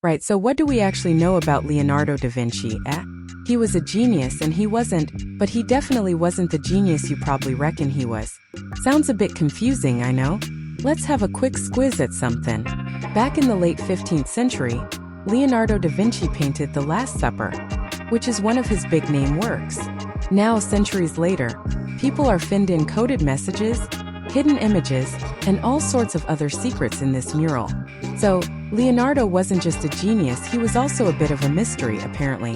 Right, so what do we actually know about Leonardo da Vinci, eh? He was a genius and he wasn't, but he definitely wasn't the genius you probably reckon he was. Sounds a bit confusing, I know. Let's have a quick squiz at something. Back in the late 15th century, Leonardo da Vinci painted The Last Supper, which is one of his big-name works. Now, centuries later, people are finned in coded messages, hidden images, and all sorts of other secrets in this mural. So, Leonardo wasn't just a genius, he was also a bit of a mystery, apparently.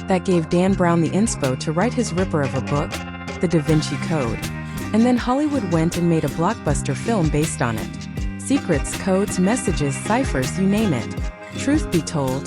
That gave Dan Brown the inspo to write his ripper of a book, The Da Vinci Code. And then Hollywood went and made a blockbuster film based on it. Secrets, codes, messages, ciphers, you name it. Truth be told,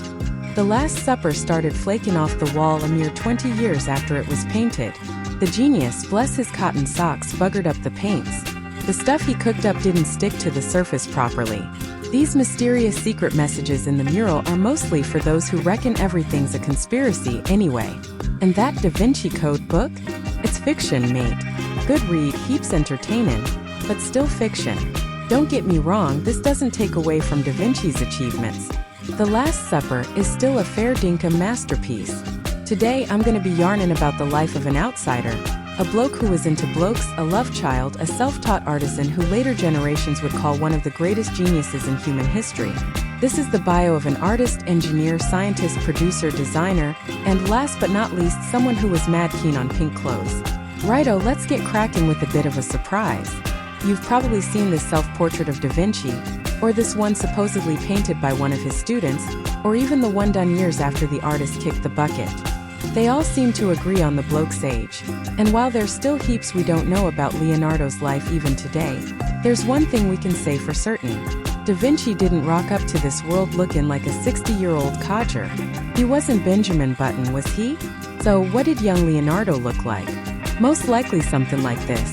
The Last Supper started flaking off the wall a mere 20 years after it was painted. The genius, bless his cotton socks, buggered up the paints. The stuff he cooked up didn't stick to the surface properly. These mysterious secret messages in the mural are mostly for those who reckon everything's a conspiracy anyway. And that Da Vinci Code book? It's fiction, mate. Good read, heaps entertaining, but still fiction. Don't get me wrong, this doesn't take away from Da Vinci's achievements. The Last Supper is still a fair dinkum masterpiece. Today I'm gonna be yarning about the life of an outsider, a bloke who was into blokes, a love child, a self-taught artisan who later generations would call one of the greatest geniuses in human history. This is the bio of an artist, engineer, scientist, producer, designer, and last but not least, someone who was mad keen on pink clothes. Righto, let's get cracking with a bit of a surprise. You've probably seen this self-portrait of Da Vinci, or this one supposedly painted by one of his students, or even the one done years after the artist kicked the bucket. They all seem to agree on the bloke's age. And while there's still heaps we don't know about Leonardo's life even today, there's one thing we can say for certain. Da Vinci didn't rock up to this world looking like a 60-year-old codger. He wasn't Benjamin Button, was he? So what did young Leonardo look like? Most likely something like this.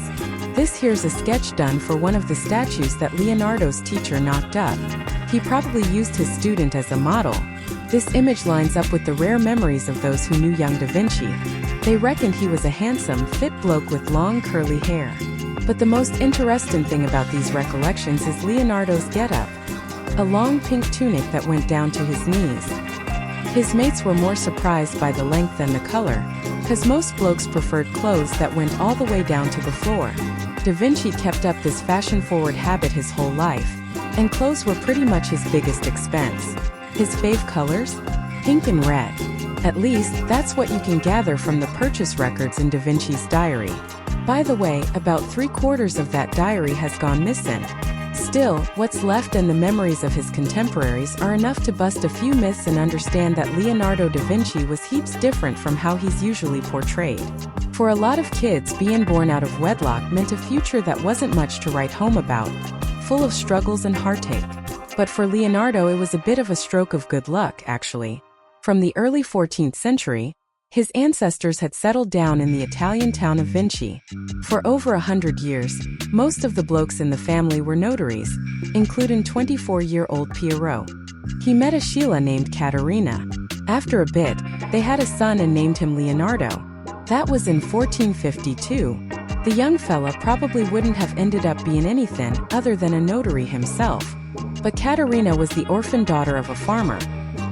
This here's a sketch done for one of the statues that Leonardo's teacher knocked up. He probably used his student as a model. This image lines up with the rare memories of those who knew young Da Vinci. They reckoned he was a handsome, fit bloke with long curly hair. But the most interesting thing about these recollections is Leonardo's getup. A long pink tunic that went down to his knees. His mates were more surprised by the length than the color, cause most blokes preferred clothes that went all the way down to the floor. Da Vinci kept up this fashion-forward habit his whole life, and clothes were pretty much his biggest expense. His fave colors? Pink and red. At least, that's what you can gather from the purchase records in Da Vinci's diary. By the way, about 3/4 of that diary has gone missing. Still, what's left and the memories of his contemporaries are enough to bust a few myths and understand that Leonardo da Vinci was heaps different from how he's usually portrayed. For a lot of kids, being born out of wedlock meant a future that wasn't much to write home about, full of struggles and heartache. But for Leonardo it was a bit of a stroke of good luck, actually. From the early 14th century, his ancestors had settled down in the Italian town of Vinci. For over 100 years, most of the blokes in the family were notaries, including 24-year-old Pierrot. He met a Sheila named Caterina. After a bit, they had a son and named him Leonardo. That was in 1452. The young fella probably wouldn't have ended up being anything other than a notary himself. But Caterina was the orphan daughter of a farmer,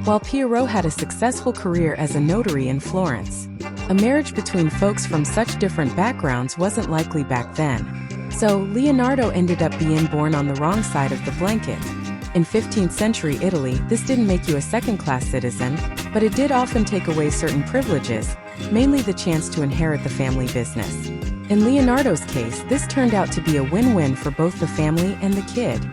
while Pierrot had a successful career as a notary in Florence. A marriage between folks from such different backgrounds wasn't likely back then. So, Leonardo ended up being born on the wrong side of the blanket. In 15th century Italy, this didn't make you a second-class citizen, but it did often take away certain privileges, mainly the chance to inherit the family business. In Leonardo's case, this turned out to be a win-win for both the family and the kid.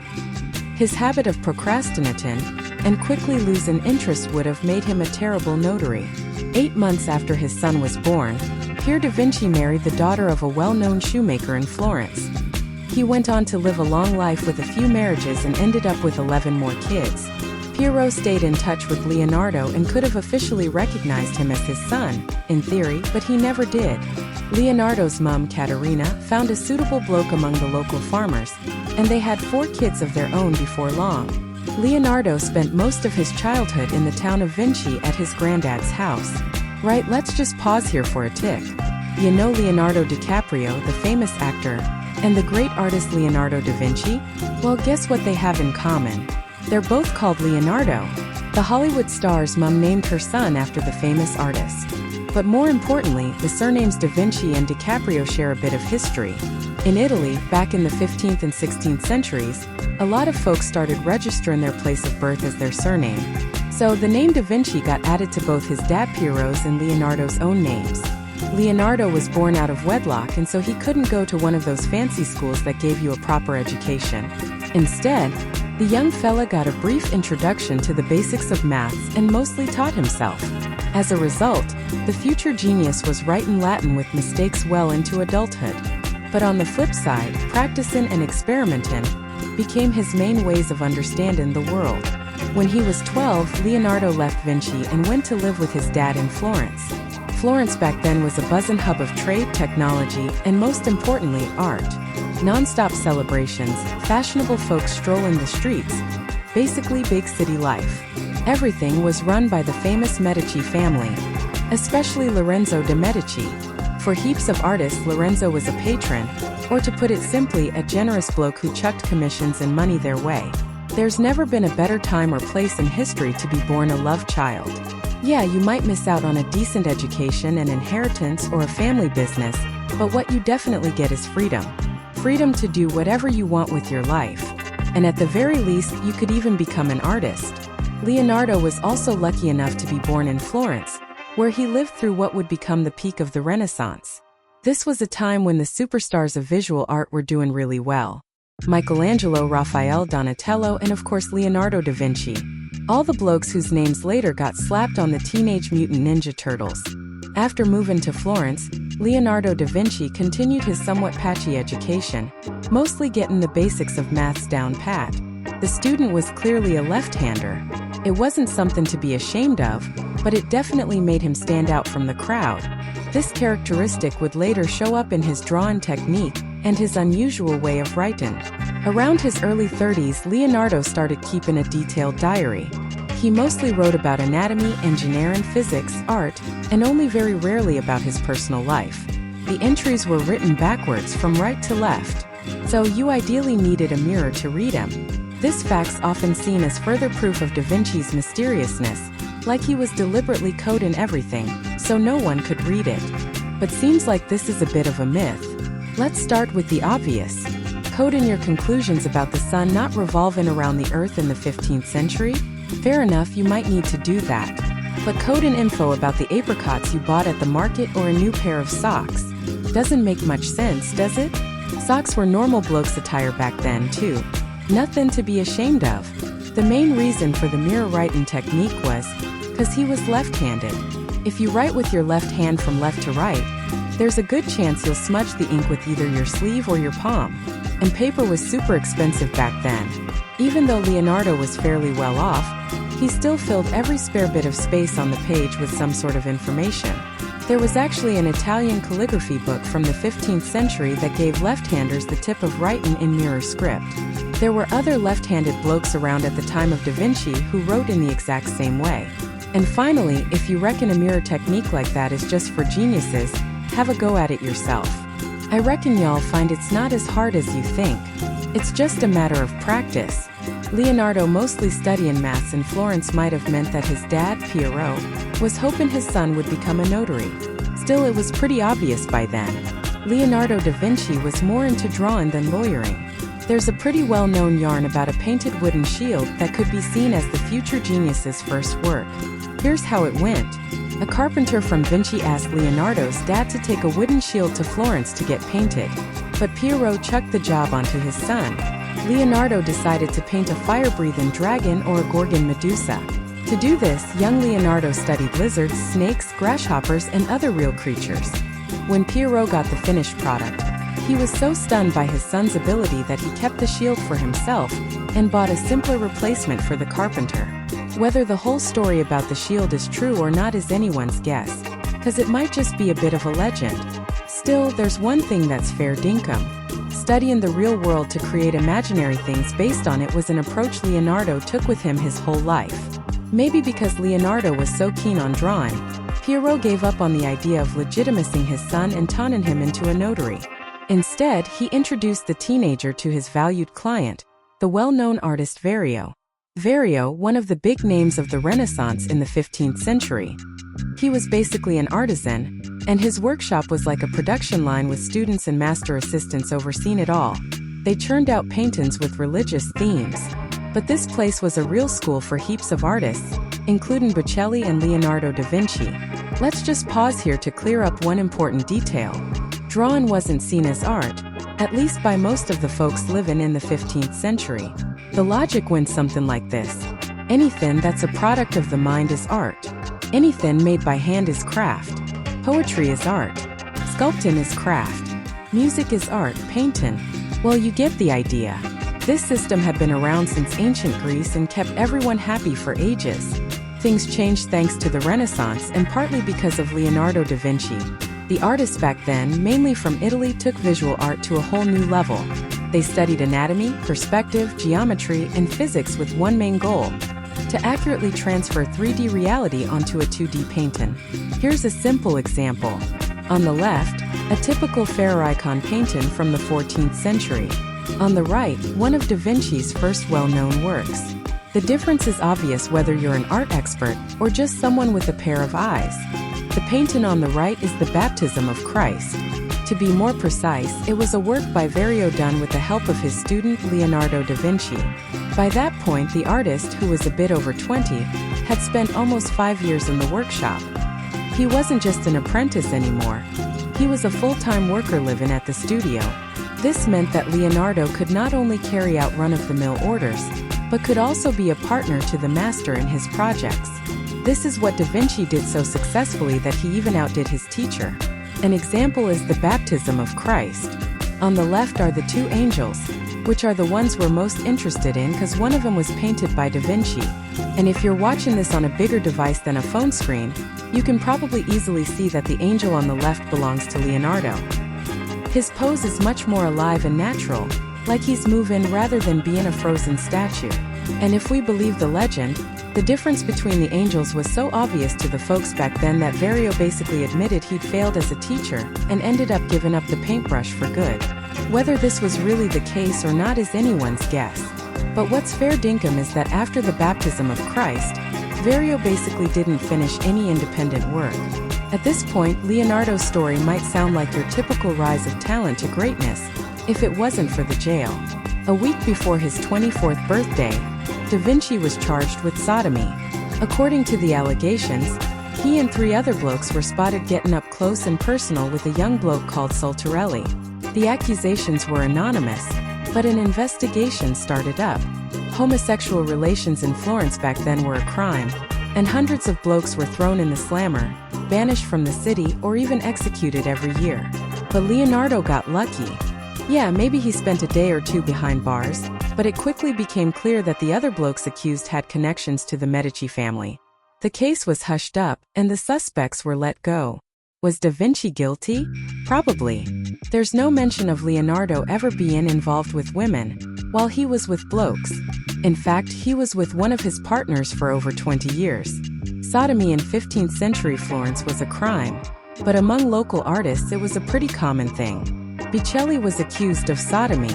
His habit of procrastinating and quickly losing interest would have made him a terrible notary. 8 months after his son was born, Pier da Vinci married the daughter of a well-known shoemaker in Florence. He went on to live a long life with a few marriages and ended up with 11 more kids. Pierrot stayed in touch with Leonardo and could have officially recognized him as his son, in theory, but he never did. Leonardo's mom, Caterina, found a suitable bloke among the local farmers, and they had 4 kids of their own before long. Leonardo spent most of his childhood in the town of Vinci at his granddad's house. Right, let's just pause here for a tick. You know Leonardo DiCaprio, the famous actor, and the great artist Leonardo da Vinci? Well, guess what they have in common? They're both called Leonardo. The Hollywood star's mom named her son after the famous artist. But more importantly, the surnames Da Vinci and DiCaprio share a bit of history. In Italy, back in the 15th and 16th centuries, a lot of folks started registering their place of birth as their surname. So the name Da Vinci got added to both his dad Piero's and Leonardo's own names. Leonardo was born out of wedlock, and so he couldn't go to one of those fancy schools that gave you a proper education. Instead, the young fella got a brief introduction to the basics of maths and mostly taught himself. As a result, the future genius was writing Latin with mistakes well into adulthood. But on the flip side, practicing and experimenting became his main ways of understanding the world. When he was 12, Leonardo left Vinci and went to live with his dad in Florence. Florence back then was a buzzing hub of trade, technology, and most importantly, art. Non-stop celebrations, fashionable folks strolling the streets, basically big city life. Everything was run by the famous Medici family, especially Lorenzo de' Medici. For heaps of artists, Lorenzo was a patron, or to put it simply, a generous bloke who chucked commissions and money their way. There's never been a better time or place in history to be born a love child. Yeah, you might miss out on a decent education, an inheritance, or a family business, but what you definitely get is freedom. Freedom to do whatever you want with your life. And at the very least, you could even become an artist. Leonardo was also lucky enough to be born in Florence, where he lived through what would become the peak of the Renaissance. This was a time when the superstars of visual art were doing really well. Michelangelo, Raphael, Donatello, and of course Leonardo da Vinci. All the blokes whose names later got slapped on the Teenage Mutant Ninja Turtles. After moving to Florence, Leonardo da Vinci continued his somewhat patchy education, mostly getting the basics of maths down pat. The student was clearly a left-hander. It wasn't something to be ashamed of, but it definitely made him stand out from the crowd. This characteristic would later show up in his drawing technique and his unusual way of writing. Around his early 30s, Leonardo started keeping a detailed diary. He mostly wrote about anatomy, engineering, physics, art, and only very rarely about his personal life. The entries were written backwards from right to left, so you ideally needed a mirror to read them. This fact's often seen as further proof of Da Vinci's mysteriousness, like he was deliberately coding everything, so no one could read it. But seems like this is a bit of a myth. Let's start with the obvious. Coding your conclusions about the sun not revolving around the Earth in the 15th century? Fair enough, you might need to do that. But coding info about the apricots you bought at the market or a new pair of socks doesn't make much sense, does it? Socks were normal blokes' attire back then, too. Nothing to be ashamed of. The main reason for the mirror writing technique was because he was left-handed. If you write with your left hand from left to right, there's a good chance you'll smudge the ink with either your sleeve or your palm. And paper was super expensive back then. Even though Leonardo was fairly well off, he still filled every spare bit of space on the page with some sort of information. There was actually an Italian calligraphy book from the 15th century that gave left-handers the tip of writing in mirror script. There were other left-handed blokes around at the time of Da Vinci who wrote in the exact same way. And finally, if you reckon a mirror technique like that is just for geniuses, have a go at it yourself. I reckon y'all find it's not as hard as you think. It's just a matter of practice. Leonardo mostly studying maths in Florence might have meant that his dad, Piero, was hoping his son would become a notary. Still, it was pretty obvious by then. Leonardo da Vinci was more into drawing than lawyering. There's a pretty well-known yarn about a painted wooden shield that could be seen as the future genius's first work. Here's how it went. A carpenter from Vinci asked Leonardo's dad to take a wooden shield to Florence to get painted, but Piero chucked the job onto his son. Leonardo decided to paint a fire-breathing dragon or a Gorgon Medusa. To do this, young Leonardo studied lizards, snakes, grasshoppers, and other real creatures. When Piero got the finished product, he was so stunned by his son's ability that he kept the shield for himself and bought a simpler replacement for the carpenter. Whether the whole story about the shield is true or not is anyone's guess, because it might just be a bit of a legend. Still, there's one thing that's fair dinkum. Studying the real world to create imaginary things based on it was an approach Leonardo took with him his whole life. Maybe because Leonardo was so keen on drawing, Piero gave up on the idea of legitimizing his son and turning him into a notary. Instead, he introduced the teenager to his valued client, the well-known artist Verrio. Verrio, one of the big names of the Renaissance in the 15th century. He was basically an artisan, and his workshop was like a production line with students and master assistants overseeing it all. They churned out paintings with religious themes. But this place was a real school for heaps of artists, including Botticelli and Leonardo da Vinci. Let's just pause here to clear up one important detail. Drawing wasn't seen as art, at least by most of the folks living in the 15th century. The logic went something like this. Anything that's a product of the mind is art. Anything made by hand is craft. Poetry is art. Sculpting is craft. Music is art, painting. Well, you get the idea. This system had been around since ancient Greece and kept everyone happy for ages. Things changed thanks to the Renaissance and partly because of Leonardo da Vinci. The artists back then, mainly from Italy, took visual art to a whole new level. They studied anatomy, perspective, geometry, and physics with one main goal: to accurately transfer 3D reality onto a 2D painting. Here's a simple example. On the left, a typical fair icon painting from the 14th century. On the right, one of Da Vinci's first well-known works. The difference is obvious whether you're an art expert or just someone with a pair of eyes. The painting on the right is the Baptism of Christ. To be more precise, it was a work by Verrio done with the help of his student Leonardo da Vinci. By that point, the artist, who was a bit over 20, had spent almost 5 years in the workshop. He wasn't just an apprentice anymore. He was a full-time worker living at the studio. This meant that Leonardo could not only carry out run-of-the-mill orders, but could also be a partner to the master in his projects. This is what Da Vinci did so successfully that he even outdid his teacher. An example is the Baptism of Christ. On the left are the two angels, which are the ones we're most interested in because one of them was painted by Da Vinci. And if you're watching this on a bigger device than a phone screen, you can probably easily see that the angel on the left belongs to Leonardo. His pose is much more alive and natural, like he's moving rather than being a frozen statue. And if we believe the legend, the difference between the angels was so obvious to the folks back then that Verrio basically admitted he'd failed as a teacher and ended up giving up the paintbrush for good. Whether this was really the case or not is anyone's guess. But what's fair dinkum is that after the Baptism of Christ, Verrio basically didn't finish any independent work. At this point, Leonardo's story might sound like your typical rise of talent to greatness, if it wasn't for the jail. A week before his 24th birthday, Da Vinci was charged with sodomy. According to the allegations, he and 3 other blokes were spotted getting up close and personal with a young bloke called Sultarelli. The accusations were anonymous, but an investigation started up. Homosexual relations in Florence back then were a crime, and hundreds of blokes were thrown in the slammer, banished from the city, or even executed every year. But Leonardo got lucky. Yeah, maybe he spent a day or two behind bars, but it quickly became clear that the other blokes accused had connections to the Medici family. The case was hushed up, and the suspects were let go. Was Da Vinci guilty? Probably. There's no mention of Leonardo ever being involved with women, while he was with blokes. In fact, he was with one of his partners for over 20 years. Sodomy in 15th century Florence was a crime, but among local artists it was a pretty common thing. Botticelli was accused of sodomy.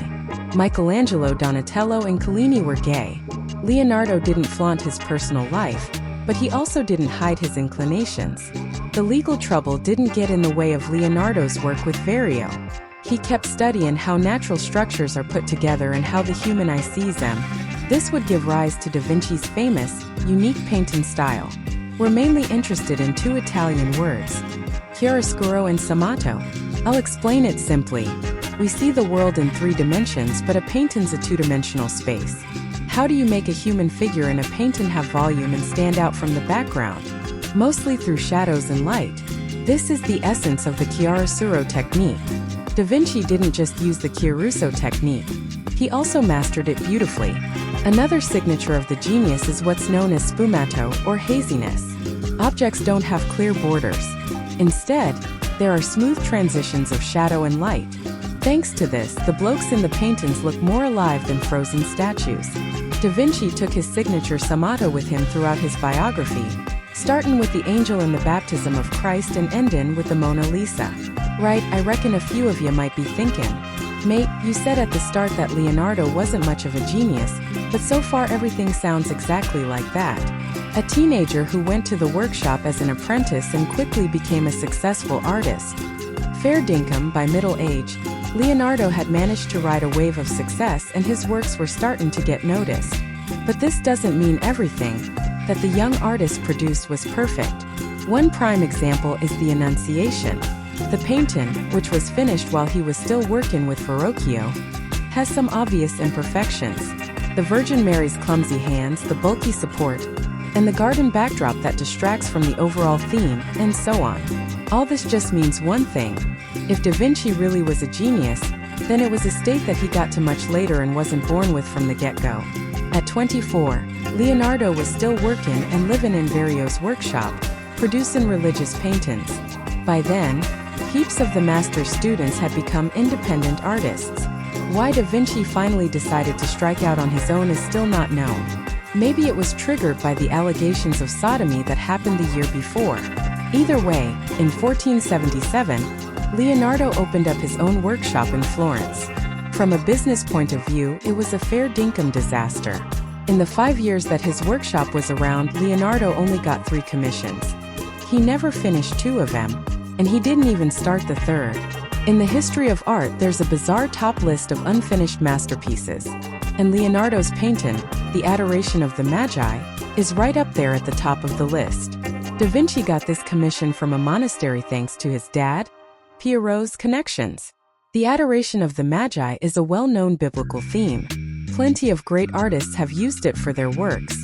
Michelangelo, Donatello, and Collini were gay. Leonardo didn't flaunt his personal life, but he also didn't hide his inclinations. The legal trouble didn't get in the way of Leonardo's work with Verrio. He kept studying how natural structures are put together and how the human eye sees them. This would give rise to Da Vinci's famous, unique painting style. We're mainly interested in 2 Italian words, chiaroscuro and sfumato. I'll explain it simply. We see the world in 3 dimensions, but a painting's a 2-dimensional space. How do you make a human figure in a painting have volume and stand out from the background? Mostly through shadows and light. This is the essence of the chiaroscuro technique. Da Vinci didn't just use the chiaroscuro technique. He also mastered it beautifully. Another signature of the genius is what's known as sfumato, or haziness. Objects don't have clear borders. Instead, there are smooth transitions of shadow and light. Thanks to this, the blokes in the paintings look more alive than frozen statues. Da Vinci took his signature sfumato with him throughout his biography, starting with the angel in the Baptism of Christ and ending with the Mona Lisa. Right, I reckon a few of you might be thinking, Mate, you said at the start that Leonardo wasn't much of a genius, but so far everything sounds exactly like that. A teenager who went to the workshop as an apprentice and quickly became a successful artist. Fair dinkum, by middle age, Leonardo had managed to ride a wave of success and his works were starting to get noticed. But this doesn't mean everything that the young artist produced was perfect. One prime example is the Annunciation. The painting, which was finished while he was still working with Verrocchio, has some obvious imperfections. The Virgin Mary's clumsy hands, the bulky support, and the garden backdrop that distracts from the overall theme, and so on. All this just means one thing. If Da Vinci really was a genius, then it was a state that he got to much later and wasn't born with from the get-go. At 24, Leonardo was still working and living in Verrocchio's workshop, producing religious paintings. By then, heaps of the master's students had become independent artists. Why Da Vinci finally decided to strike out on his own is still not known. Maybe it was triggered by the allegations of sodomy that happened the year before. Either way, in 1477, Leonardo opened up his own workshop in Florence. From a business point of view, it was a fair dinkum disaster. In the 5 years that his workshop was around, Leonardo only got 3 commissions. He never finished 2 of them, and he didn't even start the 3rd. In the history of art, there's a bizarre top list of unfinished masterpieces, and Leonardo's painting, The Adoration of the Magi, is right up there at the top of the list. Da Vinci got this commission from a monastery thanks to his dad, Pierrot's connections. The Adoration of the Magi is a well-known biblical theme. Plenty of great artists have used it for their works.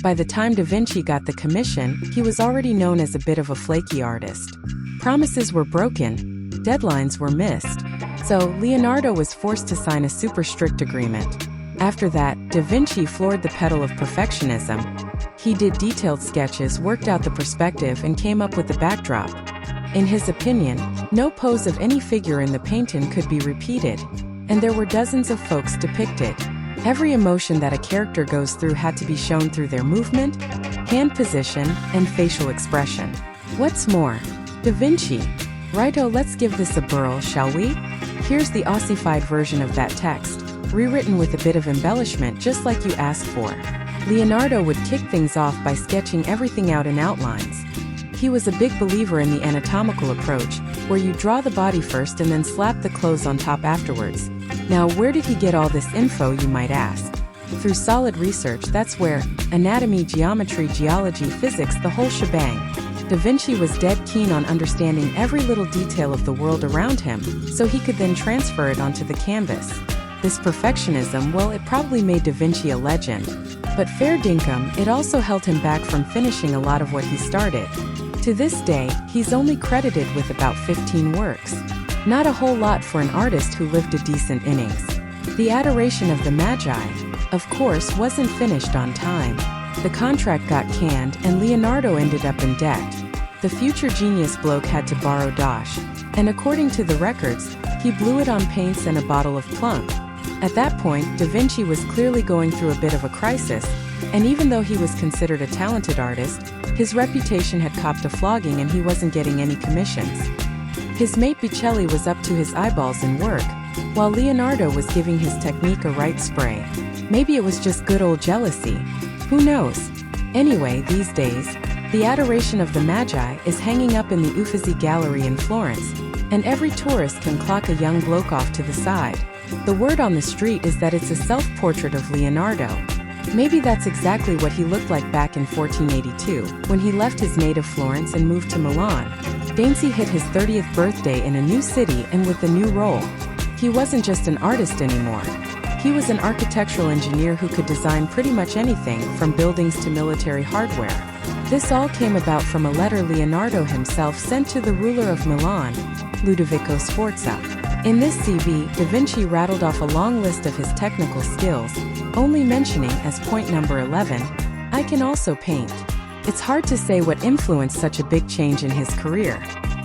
By the time Da Vinci got the commission, he was already known as a bit of a flaky artist. Promises were broken, deadlines were missed, so Leonardo was forced to sign a super strict agreement. After that, Da Vinci floored the pedal of perfectionism. He did detailed sketches, worked out the perspective, and came up with the backdrop. In his opinion, no pose of any figure in the painting could be repeated, and there were dozens of folks depicted. Every emotion that a character goes through had to be shown through their movement, hand position, and facial expression. What's more, Da Vinci. Righto, let's give this a whirl, shall we? Here's the ossified version of that text, rewritten with a bit of embellishment just like you asked for. Leonardo would kick things off by sketching everything out in outlines. He was a big believer in the anatomical approach, where you draw the body first and then slap the clothes on top afterwards. Now, where did he get all this info, you might ask? Through solid research, that's where anatomy, geometry, geology, physics, the whole shebang. Da Vinci was dead keen on understanding every little detail of the world around him, so he could then transfer it onto the canvas. This perfectionism, well, it probably made Da Vinci a legend. But fair dinkum, it also held him back from finishing a lot of what he started. To this day, he's only credited with about 15 works. Not a whole lot for an artist who lived a decent innings. The Adoration of the Magi, of course, wasn't finished on time. The contract got canned and Leonardo ended up in debt. The future genius bloke had to borrow dosh, and according to the records, he blew it on paints and a bottle of plunk. At that point, Da Vinci was clearly going through a bit of a crisis, and even though he was considered a talented artist, his reputation had copped a flogging and he wasn't getting any commissions. His mate Bichelli was up to his eyeballs in work, while Leonardo was giving his technique a right spray. Maybe it was just good old jealousy. Who knows? Anyway, these days, the Adoration of the Magi is hanging up in the Uffizi Gallery in Florence, and every tourist can clock a young bloke off to the side. The word on the street is that it's a self-portrait of Leonardo. Maybe that's exactly what he looked like back in 1482, when he left his native Florence and moved to Milan. Dancy hit his 30th birthday in a new city and with a new role. He wasn't just an artist anymore. He was an architectural engineer who could design pretty much anything, from buildings to military hardware. This all came about from a letter Leonardo himself sent to the ruler of Milan, Ludovico Sforza. In this CV, Da Vinci rattled off a long list of his technical skills, only mentioning as point number 11, "I can also paint." It's hard to say what influenced such a big change in his career.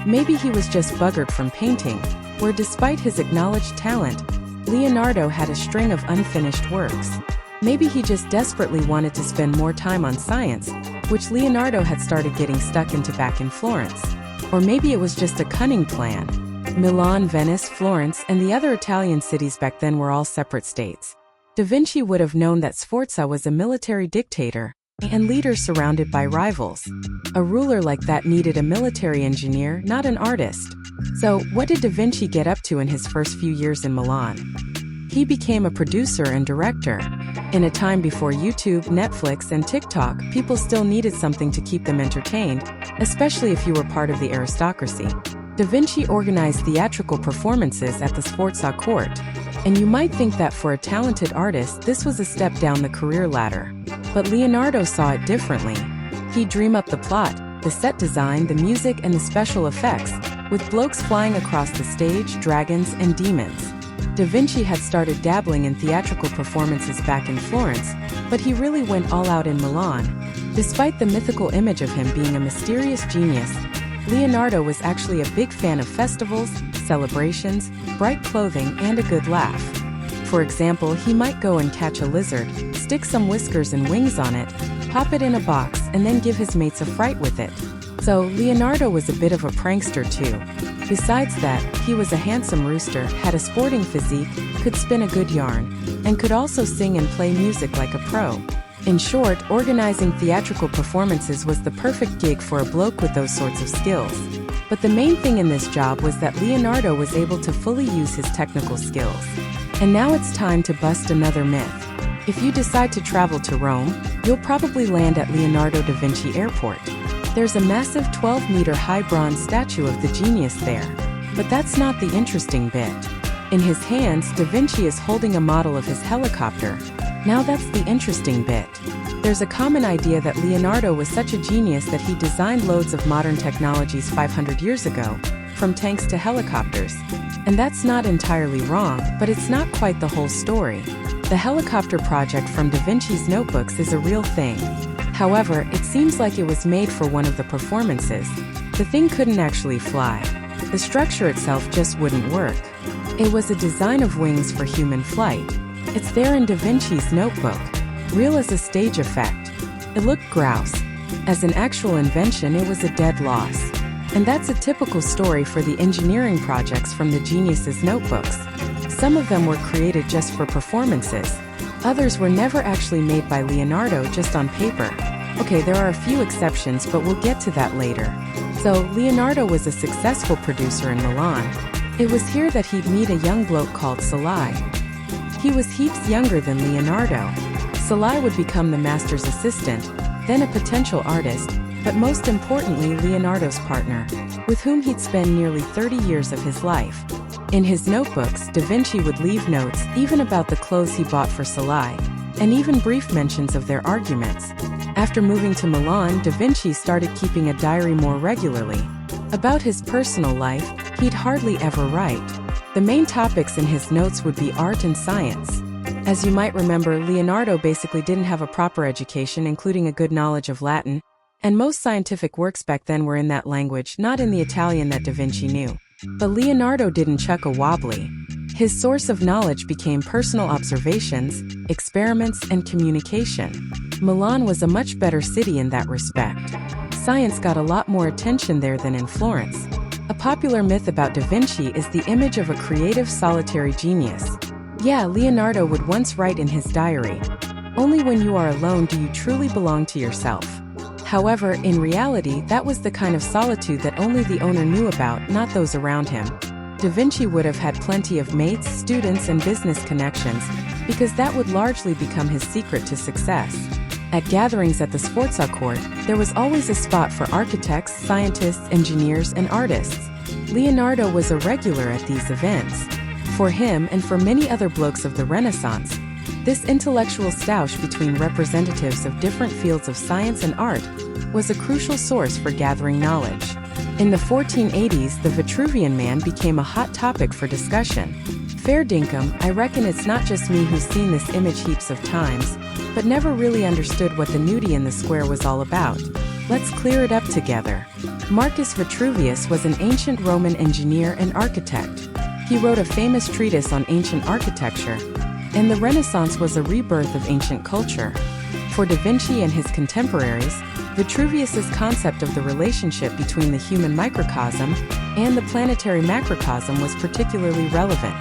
Maybe he was just buggered from painting, where despite his acknowledged talent, Leonardo had a string of unfinished works. Maybe he just desperately wanted to spend more time on science, which Leonardo had started getting stuck into back in Florence. Or maybe it was just a cunning plan. Milan, Venice, Florence, and the other Italian cities back then were all separate states. Da Vinci would have known that Sforza was a military dictator, and leader surrounded by rivals. A ruler like that needed a military engineer, not an artist. So, what did Da Vinci get up to in his first few years in Milan? He became a producer and director. In a time before YouTube, Netflix, and TikTok, people still needed something to keep them entertained, especially if you were part of the aristocracy. Da Vinci organized theatrical performances at the Sforza court, and you might think that for a talented artist this was a step down the career ladder. But Leonardo saw it differently. He'd dream up the plot, the set design, the music, and the special effects, with blokes flying across the stage, dragons, and demons. Da Vinci had started dabbling in theatrical performances back in Florence, but he really went all out in Milan. Despite the mythical image of him being a mysterious genius, Leonardo was actually a big fan of festivals, celebrations, bright clothing, and a good laugh. For example, he might go and catch a lizard, stick some whiskers and wings on it, pop it in a box, and then give his mates a fright with it. So, Leonardo was a bit of a prankster too. Besides that, he was a handsome rooster, had a sporting physique, could spin a good yarn, and could also sing and play music like a pro. In short, organizing theatrical performances was the perfect gig for a bloke with those sorts of skills. But the main thing in this job was that Leonardo was able to fully use his technical skills. And now it's time to bust another myth. If you decide to travel to Rome, you'll probably land at Leonardo da Vinci Airport. There's a massive 12-meter-high bronze statue of the genius there. But that's not the interesting bit. In his hands, Da Vinci is holding a model of his helicopter. Now that's the interesting bit. There's a common idea that Leonardo was such a genius that he designed loads of modern technologies 500 years ago, from tanks to helicopters. And that's not entirely wrong, but it's not quite the whole story. The helicopter project from Da Vinci's notebooks is a real thing. However, it seems like it was made for one of the performances. The thing couldn't actually fly. The structure itself just wouldn't work. It was a design of wings for human flight. It's there in Da Vinci's notebook, real as a stage effect. It looked grouse. As an actual invention, it was a dead loss. And that's a typical story for the engineering projects from the genius's notebooks. Some of them were created just for performances. Others were never actually made by Leonardo, just on paper. Okay, there are a few exceptions, but we'll get to that later. So, Leonardo was a successful producer in Milan. It was here that he'd meet a young bloke called Salai. He was heaps younger than Leonardo. Salai would become the master's assistant, then a potential artist, but most importantly Leonardo's partner, with whom he'd spend nearly 30 years of his life. In his notebooks, Da Vinci would leave notes, even about the clothes he bought for Salai, and even brief mentions of their arguments. After moving to Milan, Da Vinci started keeping a diary more regularly. About his personal life, he'd hardly ever write. The main topics in his notes would be art and science. As you might remember, Leonardo basically didn't have a proper education, including a good knowledge of Latin, and most scientific works back then were in that language, not in the Italian that Da Vinci knew. But Leonardo didn't chuck a wobbly. His source of knowledge became personal observations, experiments, and communication. Milan was a much better city in that respect. Science got a lot more attention there than in Florence. A popular myth about Da Vinci is the image of a creative, solitary genius. Yeah, Leonardo would once write in his diary, "Only when you are alone do you truly belong to yourself." However, in reality, that was the kind of solitude that only the owner knew about, not those around him. Da Vinci would have had plenty of mates, students, and business connections, because that would largely become his secret to success. At gatherings at the Sforza court, there was always a spot for architects, scientists, engineers, and artists. Leonardo was a regular at these events. For him, and for many other blokes of the Renaissance, this intellectual stoush between representatives of different fields of science and art was a crucial source for gathering knowledge. In the 1480s, the Vitruvian Man became a hot topic for discussion. Fair dinkum, I reckon it's not just me who's seen this image heaps of times, but never really understood what the nudie in the square was all about. Let's clear it up together. Marcus Vitruvius was an ancient Roman engineer and architect. He wrote a famous treatise on ancient architecture, and the Renaissance was a rebirth of ancient culture. For Da Vinci and his contemporaries, Vitruvius's concept of the relationship between the human microcosm and the planetary macrocosm was particularly relevant.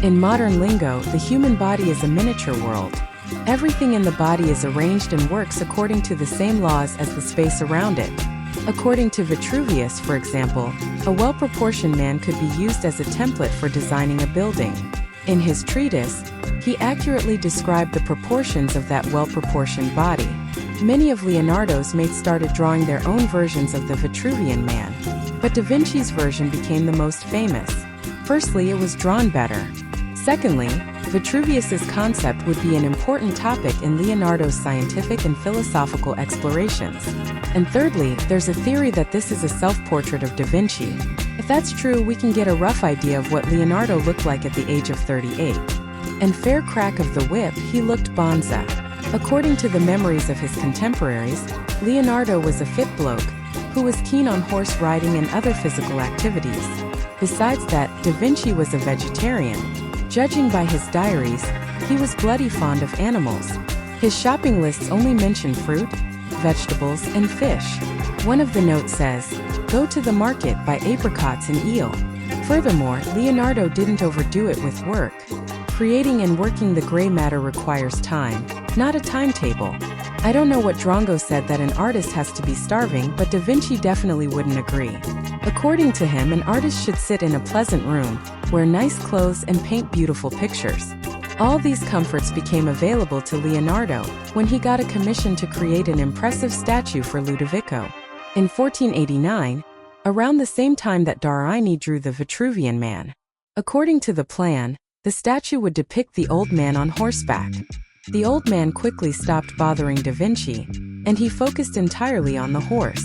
In modern lingo, the human body is a miniature world. Everything in the body is arranged and works according to the same laws as the space around it. According to Vitruvius, for example, a well-proportioned man could be used as a template for designing a building. In his treatise, he accurately described the proportions of that well-proportioned body. Many of Leonardo's mates started drawing their own versions of the Vitruvian man, but Da Vinci's version became the most famous. Firstly, it was drawn better. Secondly, Vitruvius's concept would be an important topic in Leonardo's scientific and philosophical explorations. And thirdly, there's a theory that this is a self-portrait of Da Vinci. If that's true, we can get a rough idea of what Leonardo looked like at the age of 38. And fair crack of the whip, he looked bonza. According to the memories of his contemporaries, Leonardo was a fit bloke who was keen on horse riding and other physical activities. Besides that, Da Vinci was a vegetarian. Judging by his diaries, he was bloody fond of animals. His shopping lists only mention fruit, vegetables, and fish. One of the notes says, "Go to the market, buy apricots and eel." Furthermore, Leonardo didn't overdo it with work. Creating and working the gray matter requires time, not a timetable. I don't know what Drongo said that an artist has to be starving, but Da Vinci definitely wouldn't agree. According to him, an artist should sit in a pleasant room, wear nice clothes, and paint beautiful pictures. All these comforts became available to Leonardo when he got a commission to create an impressive statue for Ludovico. In 1489, around the same time that Darini drew the Vitruvian man. According to the plan, the statue would depict the old man on horseback. The old man quickly stopped bothering Da Vinci, and he focused entirely on the horse.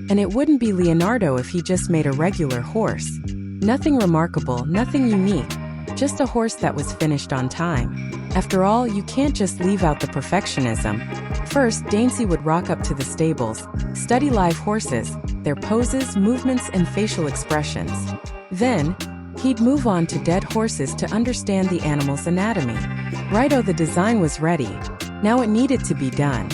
And it wouldn't be Leonardo if he just made a regular horse. Nothing remarkable, nothing unique, just a horse that was finished on time. After all, you can't just leave out the perfectionism. First, Daincy would rock up to the stables, study live horses, their poses, movements, and facial expressions. Then, he'd move on to dead horses to understand the animal's anatomy. Righto, the design was ready. Now it needed to be done.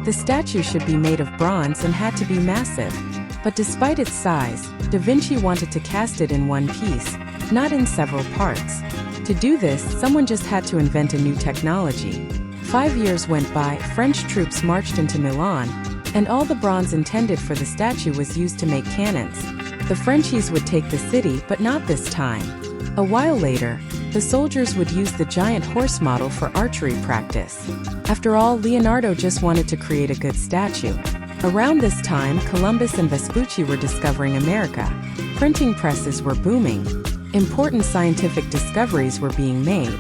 The statue should be made of bronze and had to be massive. But despite its size, Da Vinci wanted to cast it in one piece, not in several parts. To do this, someone just had to invent a new technology. 5 years went by, French troops marched into Milan, and all the bronze intended for the statue was used to make cannons. The Frenchies would take the city, but not this time. A while later, the soldiers would use the giant horse model for archery practice. After all, Leonardo just wanted to create a good statue. Around this time, Columbus and Vespucci were discovering America. Printing presses were booming. Important scientific discoveries were being made.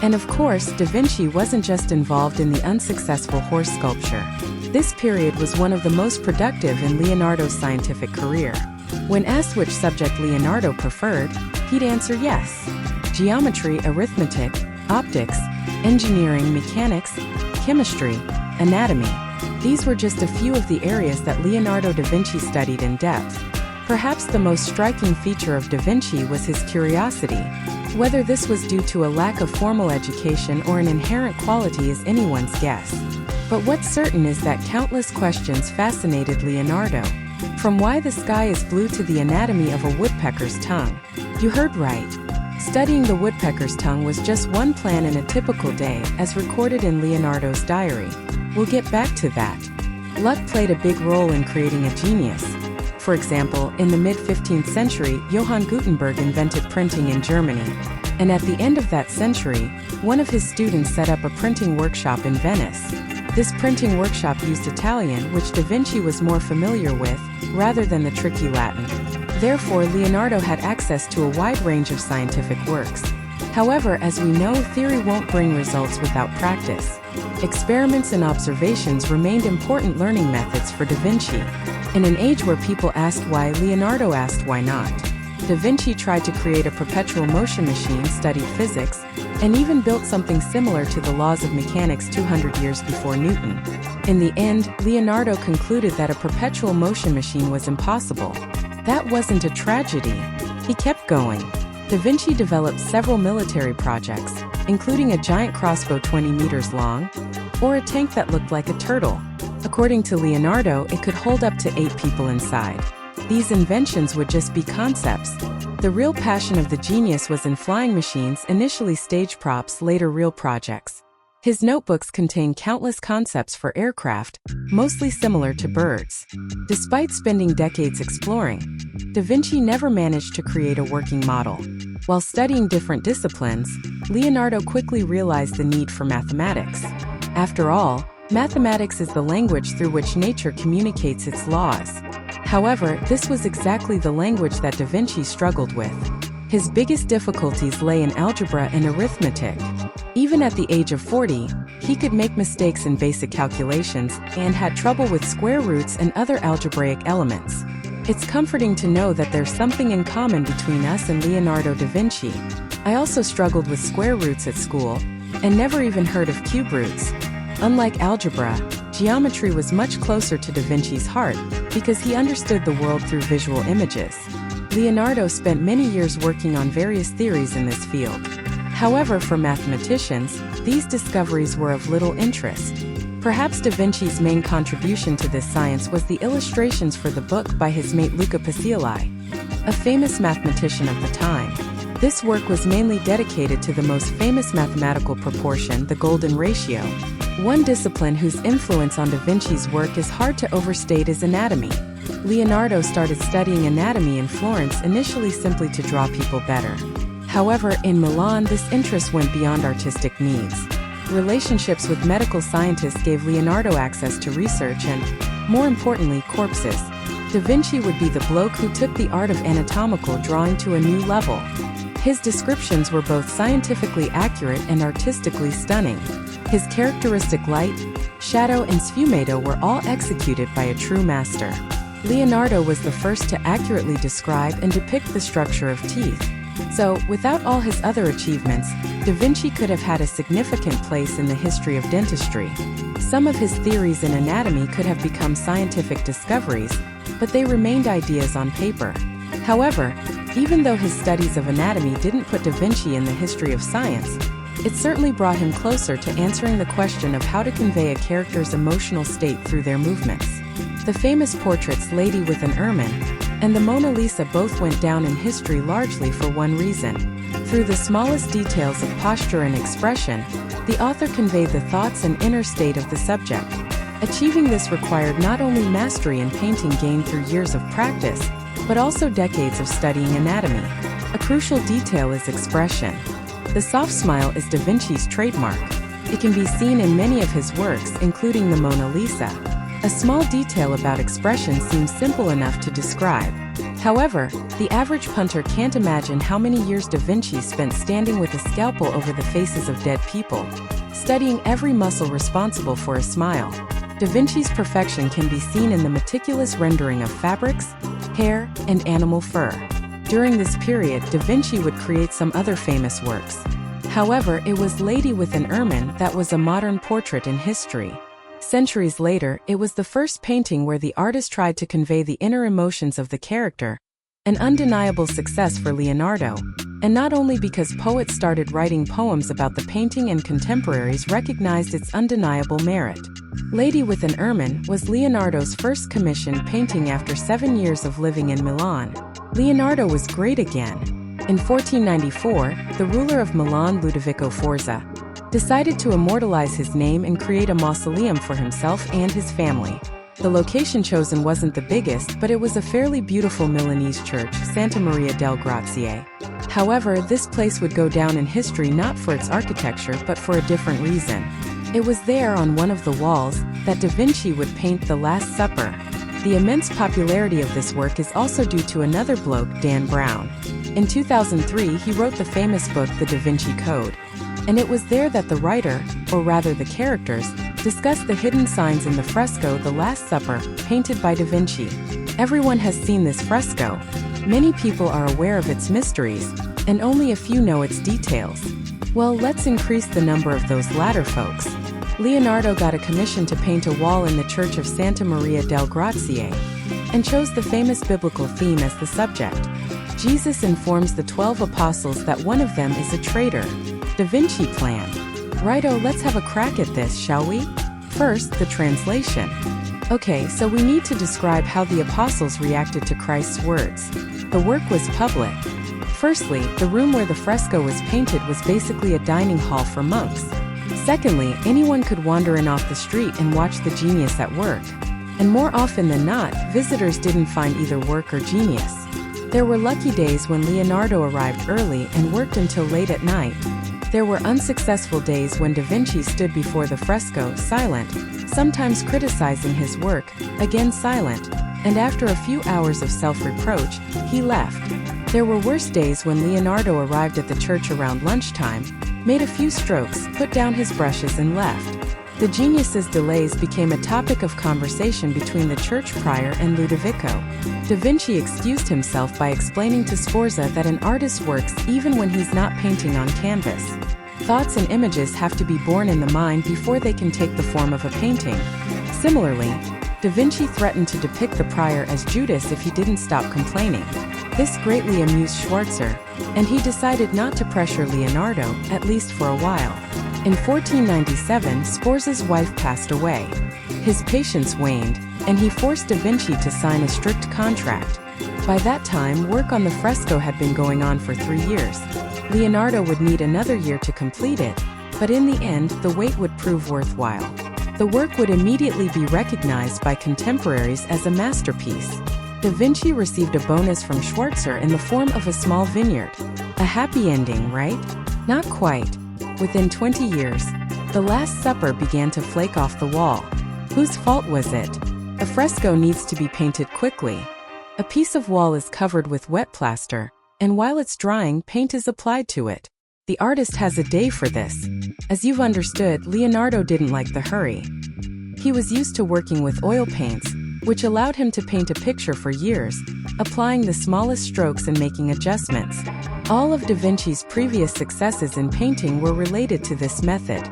And of course, Da Vinci wasn't just involved in the unsuccessful horse sculpture. This period was one of the most productive in Leonardo's scientific career. When asked which subject Leonardo preferred, he'd answer yes. Geometry, arithmetic, optics, engineering, mechanics, chemistry, anatomy. These were just a few of the areas that Leonardo da Vinci studied in depth. Perhaps the most striking feature of Da Vinci was his curiosity. Whether this was due to a lack of formal education or an inherent quality is anyone's guess. But what's certain is that countless questions fascinated Leonardo. From why the sky is blue to the anatomy of a woodpecker's tongue. You heard right. Studying the woodpecker's tongue was just one plan in a typical day, as recorded in Leonardo's diary. We'll get back to that. Luck played a big role in creating a genius. For example, in the mid-15th century, Johann Gutenberg invented printing in Germany. And at the end of that century, one of his students set up a printing workshop in Venice. This printing workshop used Italian, which Da Vinci was more familiar with, rather than the tricky Latin. Therefore, Leonardo had access to a wide range of scientific works. However, as we know, theory won't bring results without practice. Experiments and observations remained important learning methods for Da Vinci. In an age where people asked why, Leonardo asked why not. Da Vinci tried to create a perpetual motion machine, studied physics, and even built something similar to the laws of mechanics 200 years before Newton. In the end, Leonardo concluded that a perpetual motion machine was impossible. That wasn't a tragedy. He kept going. Da Vinci developed several military projects, including a giant crossbow 20 meters long, or a tank that looked like a turtle. According to Leonardo, it could hold up to 8 people inside. These inventions would just be concepts. The real passion of the genius was in flying machines, initially stage props, later real projects. His notebooks contain countless concepts for aircraft, mostly similar to birds. Despite spending decades exploring, Da Vinci never managed to create a working model. While studying different disciplines, Leonardo quickly realized the need for mathematics. After all, mathematics is the language through which nature communicates its laws. However, this was exactly the language that Da Vinci struggled with. His biggest difficulties lay in algebra and arithmetic. Even at the age of 40, he could make mistakes in basic calculations and had trouble with square roots and other algebraic elements. It's comforting to know that there's something in common between us and Leonardo da Vinci. I also struggled with square roots at school and never even heard of cube roots. Unlike algebra, geometry was much closer to Da Vinci's heart because he understood the world through visual images. Leonardo spent many years working on various theories in this field. However, for mathematicians, these discoveries were of little interest. Perhaps Da Vinci's main contribution to this science was the illustrations for the book by his mate Luca Pacioli, a famous mathematician of the time. This work was mainly dedicated to the most famous mathematical proportion, the golden ratio. One discipline whose influence on Da Vinci's work is hard to overstate is anatomy. Leonardo started studying anatomy in Florence initially simply to draw people better. However, in Milan, this interest went beyond artistic needs. Relationships with medical scientists gave Leonardo access to research and, more importantly, corpses. Da Vinci would be the bloke who took the art of anatomical drawing to a new level. His descriptions were both scientifically accurate and artistically stunning. His characteristic light, shadow, and sfumato were all executed by a true master. Leonardo was the first to accurately describe and depict the structure of teeth. So, without all his other achievements, Da Vinci could have had a significant place in the history of dentistry. Some of his theories in anatomy could have become scientific discoveries, but they remained ideas on paper. However, even though his studies of anatomy didn't put Da Vinci in the history of science, it certainly brought him closer to answering the question of how to convey a character's emotional state through their movements. The famous portraits Lady with an Ermine and the Mona Lisa both went down in history largely for one reason. Through the smallest details of posture and expression, the author conveyed the thoughts and inner state of the subject. Achieving this required not only mastery in painting gained through years of practice, but also decades of studying anatomy. A crucial detail is expression. The soft smile is Da Vinci's trademark. It can be seen in many of his works, including the Mona Lisa. A small detail about expression seems simple enough to describe. However, the average punter can't imagine how many years Da Vinci spent standing with a scalpel over the faces of dead people, studying every muscle responsible for a smile. Da Vinci's perfection can be seen in the meticulous rendering of fabrics, hair, and animal fur. During this period, Da Vinci would create some other famous works. However, it was Lady with an Ermine that was a modern portrait in history. Centuries later, it was the first painting where the artist tried to convey the inner emotions of the character, an undeniable success for Leonardo, and not only because poets started writing poems about the painting and contemporaries recognized its undeniable merit. Lady with an Ermine was Leonardo's first commissioned painting after 7 years of living in Milan. Leonardo was great again. In 1494, the ruler of Milan, Ludovico Forza, decided to immortalize his name and create a mausoleum for himself and his family. The location chosen wasn't the biggest, but it was a fairly beautiful Milanese church, Santa Maria del Grazie. However, this place would go down in history not for its architecture but for a different reason. It was there, on one of the walls, that Da Vinci would paint The Last Supper. The immense popularity of this work is also due to another bloke, Dan Brown. In 2003, he wrote the famous book The Da Vinci Code. And it was there that the writer, or rather the characters, discussed the hidden signs in the fresco The Last Supper, painted by Da Vinci. Everyone has seen this fresco. Many people are aware of its mysteries, and only a few know its details. Well, let's increase the number of those latter folks. Leonardo got a commission to paint a wall in the church of Santa Maria del Grazie, and chose the famous biblical theme as the subject. Jesus informs the 12 apostles that one of them is a traitor. Da Vinci planned. Righto, let's have a crack at this, shall we? First, the translation. Okay, so we need to describe how the apostles reacted to Christ's words. The work was public. Firstly, the room where the fresco was painted was basically a dining hall for monks. Secondly, anyone could wander in off the street and watch the genius at work. And more often than not, visitors didn't find either work or genius. There were lucky days when Leonardo arrived early and worked until late at night. There were unsuccessful days when Da Vinci stood before the fresco, silent, sometimes criticizing his work, again silent, and after a few hours of self-reproach, he left. There were worse days when Leonardo arrived at the church around lunchtime, made a few strokes, put down his brushes and left. The genius's delays became a topic of conversation between the church prior and Ludovico. Da Vinci excused himself by explaining to Sforza that an artist works even when he's not painting on canvas. Thoughts and images have to be born in the mind before they can take the form of a painting. Similarly, Da Vinci threatened to depict the prior as Judas if he didn't stop complaining. This greatly amused Schweitzer, and he decided not to pressure Leonardo, at least for a while. In 1497, Sforza's wife passed away. His patience waned, and he forced Da Vinci to sign a strict contract. By that time, work on the fresco had been going on for 3 years. Leonardo would need another year to complete it, but in the end, the wait would prove worthwhile. The work would immediately be recognized by contemporaries as a masterpiece. Da Vinci received a bonus from Schweitzer in the form of a small vineyard. A happy ending, right? Not quite. Within 20 years, the Last Supper began to flake off the wall. Whose fault was it? A fresco needs to be painted quickly. A piece of wall is covered with wet plaster, and while it's drying, paint is applied to it. The artist has a day for this. As you've understood, Leonardo didn't like the hurry. He was used to working with oil paints, which allowed him to paint a picture for years, applying the smallest strokes and making adjustments. All of Da Vinci's previous successes in painting were related to this method.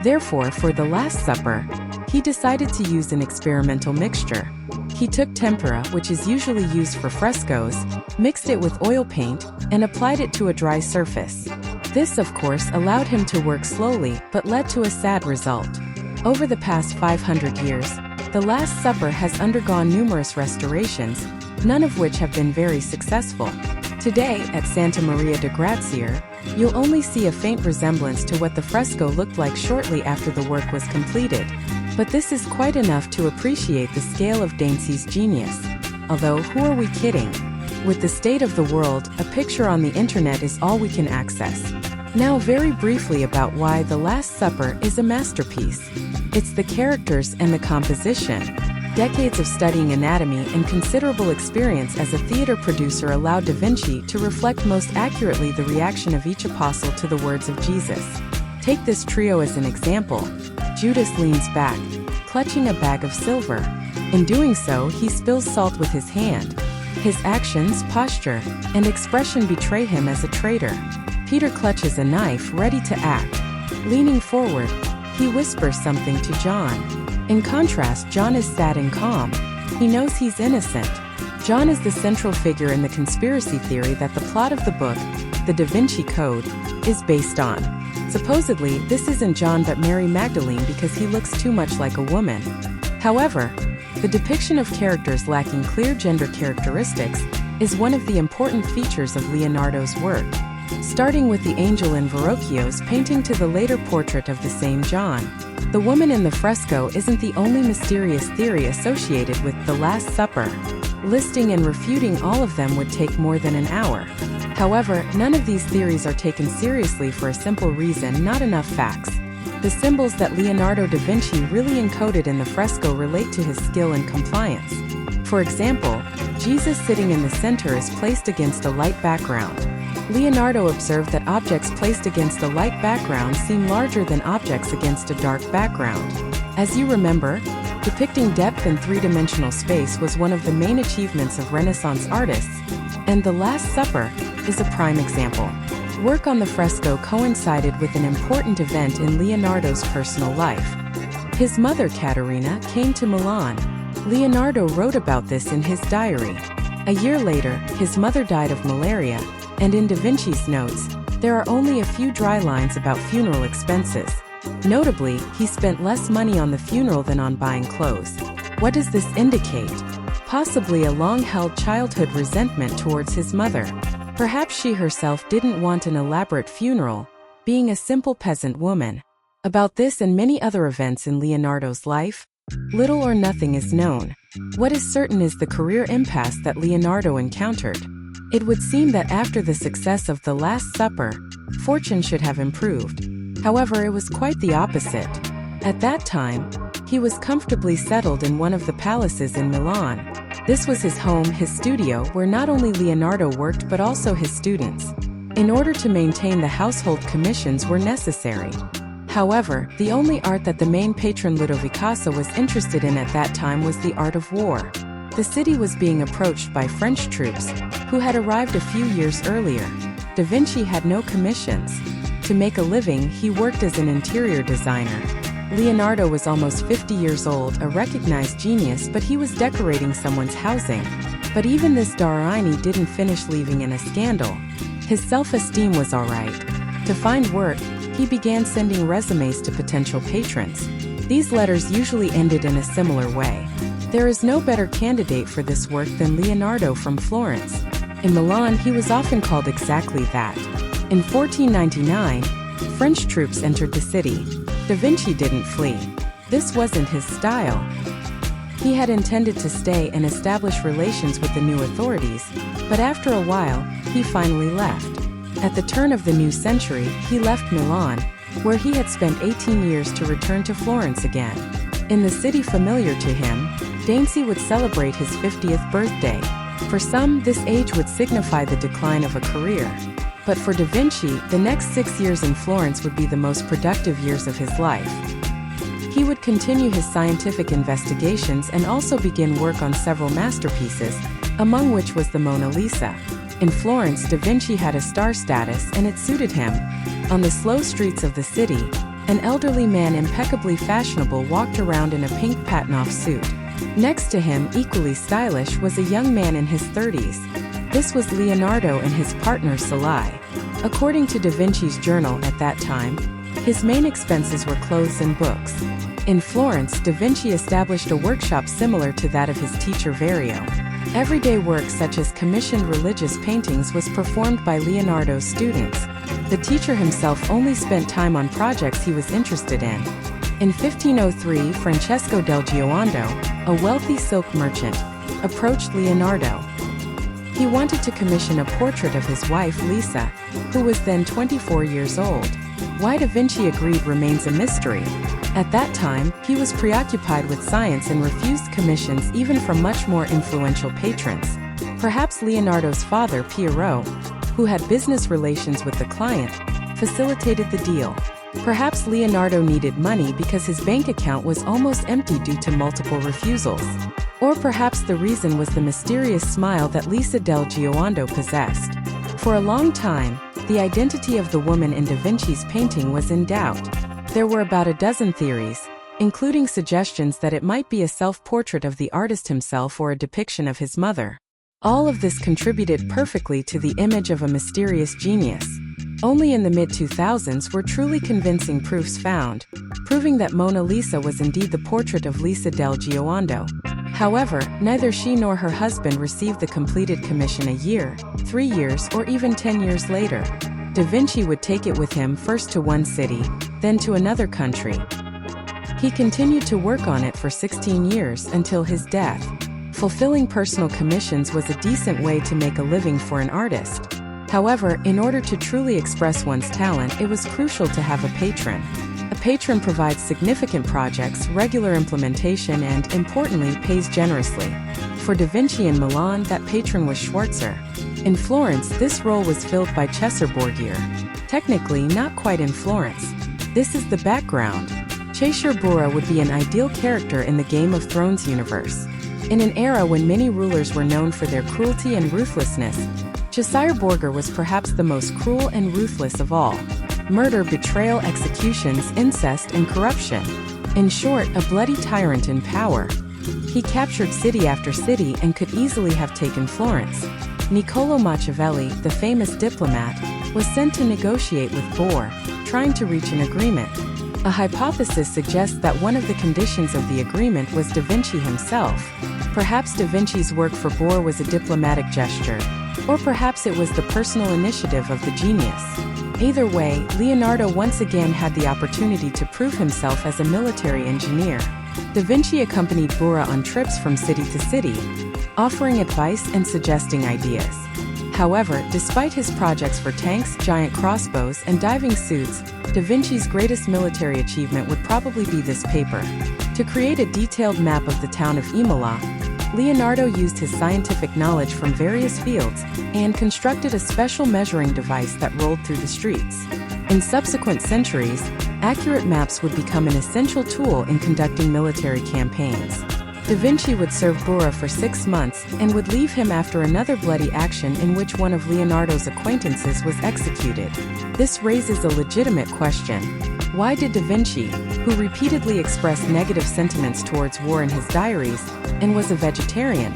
Therefore, for the Last Supper, he decided to use an experimental mixture. He took tempera, which is usually used for frescoes, mixed it with oil paint, and applied it to a dry surface. This, of course, allowed him to work slowly, but led to a sad result. Over the past 500 years, the Last Supper has undergone numerous restorations, none of which have been very successful. Today, at Santa Maria de Grazier, you'll only see a faint resemblance to what the fresco looked like shortly after the work was completed. But this is quite enough to appreciate the scale of Da Vinci's genius. Although, who are we kidding? With the state of the world, a picture on the internet is all we can access. Now very briefly about why The Last Supper is a masterpiece. It's the characters and the composition. Decades of studying anatomy and considerable experience as a theater producer allowed Da Vinci to reflect most accurately the reaction of each apostle to the words of Jesus. Take this trio as an example. Judas leans back, clutching a bag of silver. In doing so, he spills salt with his hand. His actions, posture, and expression betray him as a traitor. Peter clutches a knife, ready to act. Leaning forward, he whispers something to John. In contrast, John is sad and calm. He knows he's innocent. John is the central figure in the conspiracy theory that the plot of the book, The Da Vinci Code, is based on. Supposedly, this isn't John but Mary Magdalene because he looks too much like a woman. However, the depiction of characters lacking clear gender characteristics is one of the important features of Leonardo's work. Starting with the angel in Verrocchio's painting to the later portrait of the same John, the woman in the fresco isn't the only mysterious theory associated with The Last Supper. Listing and refuting all of them would take more than an hour. However, none of these theories are taken seriously for a simple reason: not enough facts. The symbols that Leonardo da Vinci really encoded in the fresco relate to his skill and compliance. For example, Jesus sitting in the center is placed against a light background. Leonardo observed that objects placed against a light background seem larger than objects against a dark background. As you remember, depicting depth in three-dimensional space was one of the main achievements of Renaissance artists, and The Last Supper is a prime example. Work on the fresco coincided with an important event in Leonardo's personal life. His mother, Caterina, came to Milan. Leonardo wrote about this in his diary. A year later, his mother died of malaria, and in Da Vinci's notes, there are only a few dry lines about funeral expenses. Notably, he spent less money on the funeral than on buying clothes. What does this indicate? Possibly a long-held childhood resentment towards his mother. Perhaps she herself didn't want an elaborate funeral, being a simple peasant woman. About this and many other events in Leonardo's life, little or nothing is known. What is certain is the career impasse that Leonardo encountered. It would seem that after the success of The Last Supper, fortune should have improved. However, it was quite the opposite. At that time, he was comfortably settled in one of the palaces in Milan. This was his home, his studio, where not only Leonardo worked but also his students. In order to maintain the household commissions were necessary. However, the only art that the main patron Ludovico was interested in at that time was the art of war. The city was being approached by French troops, who had arrived a few years earlier. Da Vinci had no commissions. To make a living, he worked as an interior designer. Leonardo was almost 50 years old, a recognized genius, but he was decorating someone's housing. But even this Darini didn't finish leaving in a scandal. His self-esteem was alright. To find work, he began sending resumes to potential patrons. These letters usually ended in a similar way. There is no better candidate for this work than Leonardo from Florence. In Milan, he was often called exactly that. In 1499, French troops entered the city. Da Vinci didn't flee. This wasn't his style. He had intended to stay and establish relations with the new authorities, but after a while, he finally left. At the turn of the new century, he left Milan, where he had spent 18 years, to return to Florence again. In the city familiar to him, Dancy would celebrate his 50th birthday. For some, this age would signify the decline of a career. But for Da Vinci, the next 6 years in Florence would be the most productive years of his life. He would continue his scientific investigations and also begin work on several masterpieces, among which was the Mona Lisa. In Florence, Da Vinci had a star status, and it suited him. On the slow streets of the city, an elderly man impeccably fashionable walked around in a pink Patinoff suit. Next to him, equally stylish, was a young man in his 30s. This was Leonardo and his partner Salai. According to Da Vinci's journal at that time, his main expenses were clothes and books. In Florence, Da Vinci established a workshop similar to that of his teacher Vario. Everyday work such as commissioned religious paintings was performed by Leonardo's students. The teacher himself only spent time on projects he was interested in. In 1503, Francesco del Gioiondo, a wealthy silk merchant, approached Leonardo. He wanted to commission a portrait of his wife Lisa, who was then 24 years old. Why Da Vinci agreed remains a mystery. At that time, he was preoccupied with science and refused commissions even from much more influential patrons. Perhaps Leonardo's father, Piero, who had business relations with the client, facilitated the deal. Perhaps Leonardo needed money because his bank account was almost empty due to multiple refusals. Or perhaps the reason was the mysterious smile that Lisa del Gioiondo possessed. For a long time, the identity of the woman in Da Vinci's painting was in doubt. There were about a dozen theories, including suggestions that it might be a self-portrait of the artist himself or a depiction of his mother. All of this contributed perfectly to the image of a mysterious genius. Only in the mid-2000s were truly convincing proofs found, proving that Mona Lisa was indeed the portrait of Lisa del Gioiondo. However, neither she nor her husband received the completed commission a year, 3 years, or even 10 years later. Da Vinci would take it with him first to one city, then to another country. He continued to work on it for 16 years until his death. Fulfilling personal commissions was a decent way to make a living for an artist. However, in order to truly express one's talent, it was crucial to have a patron. A patron provides significant projects, regular implementation, and, importantly, pays generously. For Da Vinci in Milan, that patron was Schwarzer. In Florence, this role was filled by Cesare Borgia. Technically, not quite in Florence. This is the background. Cesare Borgia would be an ideal character in the Game of Thrones universe. In an era when many rulers were known for their cruelty and ruthlessness, Cesare Borgia was perhaps the most cruel and ruthless of all. Murder, betrayal, executions, incest, and corruption. In short, a bloody tyrant in power. He captured city after city and could easily have taken Florence. Niccolò Machiavelli, the famous diplomat, was sent to negotiate with Borgia, trying to reach an agreement. A hypothesis suggests that one of the conditions of the agreement was Da Vinci himself. Perhaps Da Vinci's work for Bohr was a diplomatic gesture, or perhaps it was the personal initiative of the genius. Either way, Leonardo once again had the opportunity to prove himself as a military engineer. Da Vinci accompanied Bohr on trips from city to city, offering advice and suggesting ideas. However, despite his projects for tanks, giant crossbows, and diving suits, Da Vinci's greatest military achievement would probably be this paper. To create a detailed map of the town of Imola, Leonardo used his scientific knowledge from various fields and constructed a special measuring device that rolled through the streets. In subsequent centuries, accurate maps would become an essential tool in conducting military campaigns. Da Vinci would serve Bohr for 6 months and would leave him after another bloody action in which one of Leonardo's acquaintances was executed. This raises a legitimate question. Why did Da Vinci, who repeatedly expressed negative sentiments towards war in his diaries and was a vegetarian,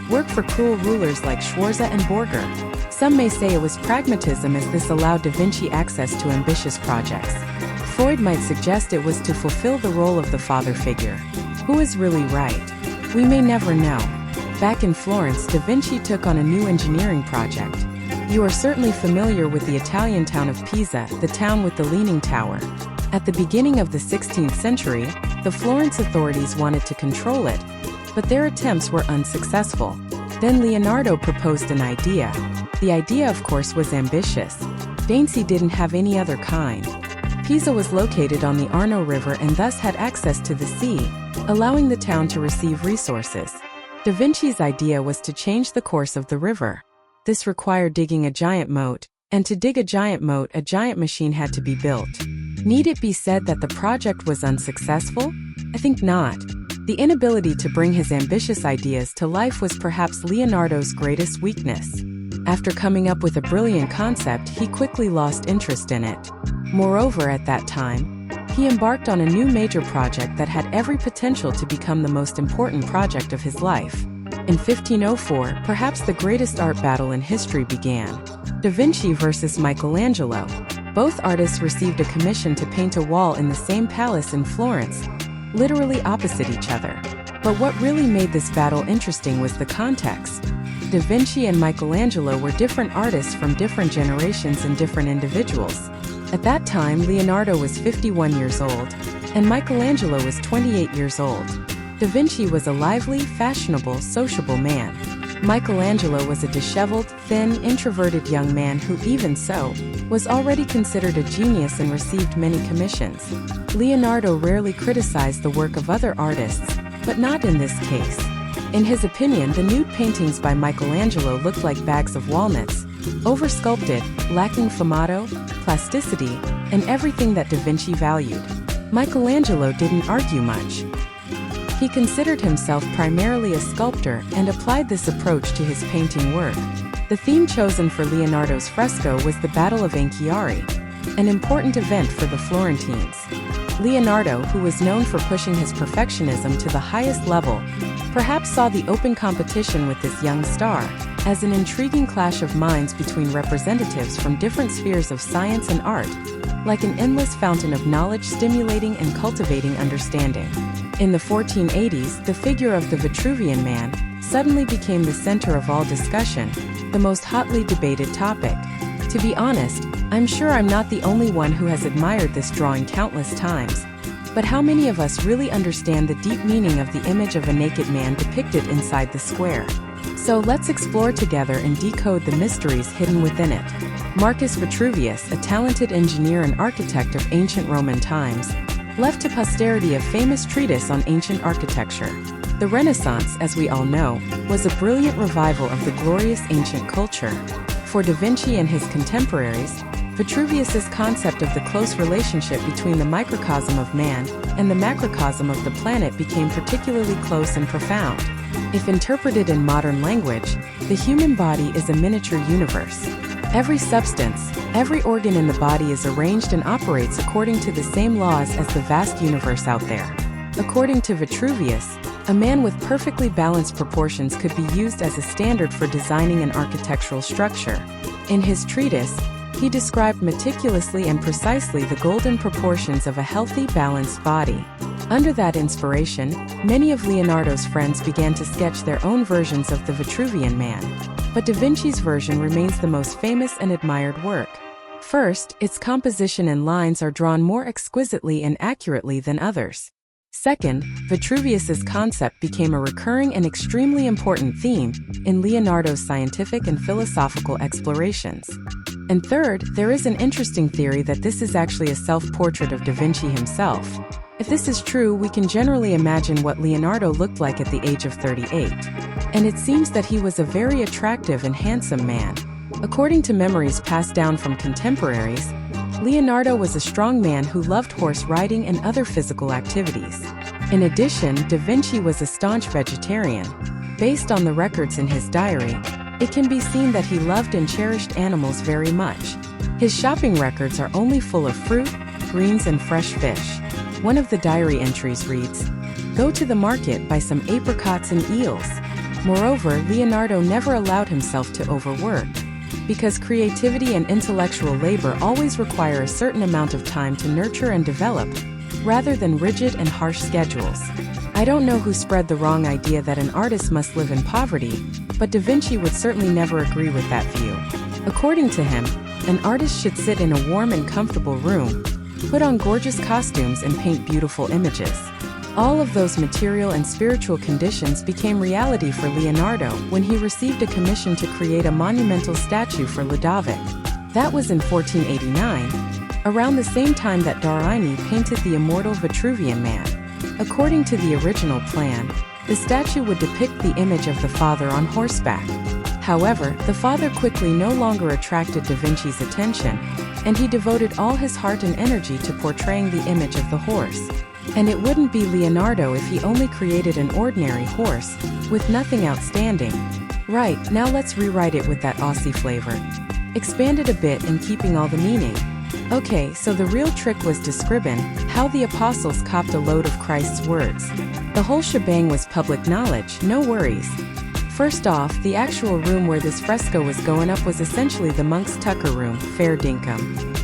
work for cruel rulers like Sforza and Borger? Some may say it was pragmatism, as this allowed Da Vinci access to ambitious projects. Freud might suggest it was to fulfill the role of the father figure. Who is really right? We may never know. Back in Florence, Da Vinci took on a new engineering project. You are certainly familiar with the Italian town of Pisa, the town with the Leaning Tower. At the beginning of the 16th century, the Florence authorities wanted to control it, but their attempts were unsuccessful. Then Leonardo proposed an idea. The idea, of course, was ambitious. Da Vinci didn't have any other kind. Pisa was located on the Arno River and thus had access to the sea, allowing the town to receive resources. Da Vinci's idea was to change the course of the river. This required digging a giant moat, and to dig a giant moat, a giant machine had to be built. Need it be said that the project was unsuccessful? I think not. The inability to bring his ambitious ideas to life was perhaps Leonardo's greatest weakness. After coming up with a brilliant concept, he quickly lost interest in it. Moreover, at that time, he embarked on a new major project that had every potential to become the most important project of his life. In 1504, perhaps the greatest art battle in history began. Da Vinci versus Michelangelo. Both artists received a commission to paint a wall in the same palace in Florence, literally opposite each other. But what really made this battle interesting was the context. Da Vinci and Michelangelo were different artists from different generations and different individuals. At that time, Leonardo was 51 years old, and Michelangelo was 28 years old. Da Vinci was a lively, fashionable, sociable man. Michelangelo was a disheveled, thin, introverted young man who, even so, was already considered a genius and received many commissions. Leonardo rarely criticized the work of other artists, but not in this case. In his opinion, the nude paintings by Michelangelo looked like bags of walnuts, oversculpted, lacking fumato, plasticity, and everything that Da Vinci valued. Michelangelo didn't argue much. He considered himself primarily a sculptor and applied this approach to his painting work. The theme chosen for Leonardo's fresco was the Battle of Anchiari, an important event for the Florentines. Leonardo, who was known for pushing his perfectionism to the highest level, perhaps saw the open competition with this young star as an intriguing clash of minds between representatives from different spheres of science and art, like an endless fountain of knowledge stimulating and cultivating understanding. In the 1480s, the figure of the Vitruvian Man suddenly became the center of all discussion, the most hotly debated topic. To be honest, I'm sure I'm not the only one who has admired this drawing countless times. But how many of us really understand the deep meaning of the image of a naked man depicted inside the square? So let's explore together and decode the mysteries hidden within it. Marcus Vitruvius, a talented engineer and architect of ancient Roman times, left to posterity a famous treatise on ancient architecture. The Renaissance, as we all know, was a brilliant revival of the glorious ancient culture. For Da Vinci and his contemporaries, Vitruvius's concept of the close relationship between the microcosm of man and the macrocosm of the planet became particularly close and profound. If interpreted in modern language, the human body is a miniature universe. Every substance, every organ in the body is arranged and operates according to the same laws as the vast universe out there. According to Vitruvius, a man with perfectly balanced proportions could be used as a standard for designing an architectural structure. In his treatise, He described meticulously and precisely the golden proportions of a healthy, balanced body. Under that inspiration, many of Leonardo's friends began to sketch their own versions of the Vitruvian Man. But Da Vinci's version remains the most famous and admired work. First, its composition and lines are drawn more exquisitely and accurately than others. Second, Vitruvius's concept became a recurring and extremely important theme in Leonardo's scientific and philosophical explorations. And third, there is an interesting theory that this is actually a self-portrait of Da Vinci himself. If this is true, we can generally imagine what Leonardo looked like at the age of 38. And it seems that he was a very attractive and handsome man. According to memories passed down from contemporaries, Leonardo was a strong man who loved horse riding and other physical activities. In addition, Da Vinci was a staunch vegetarian. Based on the records in his diary, it can be seen that he loved and cherished animals very much. His shopping records are only full of fruit, greens, and fresh fish. One of the diary entries reads, "Go to the market, buy some apricots and eels." Moreover, Leonardo never allowed himself to overwork, because creativity and intellectual labor always require a certain amount of time to nurture and develop, rather than rigid and harsh schedules. I don't know who spread the wrong idea that an artist must live in poverty, but Da Vinci would certainly never agree with that view. According to him, an artist should sit in a warm and comfortable room, put on gorgeous costumes and paint beautiful images. All of those material and spiritual conditions became reality for Leonardo when he received a commission to create a monumental statue for Ludovic. That was in 1489, around the same time that Darini painted the immortal Vitruvian Man. According to the original plan, the statue would depict the image of the father on horseback. However, the father quickly no longer attracted Da Vinci's attention, and he devoted all his heart and energy to portraying the image of the horse. And it wouldn't be Leonardo if he only created an ordinary horse, with nothing outstanding. Right, now let's rewrite it with that Aussie flavor. Expand it a bit and keeping all the meaning. Okay, so the real trick was to scriben, how the apostles copped a load of Christ's words. The whole shebang was public knowledge, no worries. First off, the actual room where this fresco was going up was essentially the monk's tucker room, fair dinkum.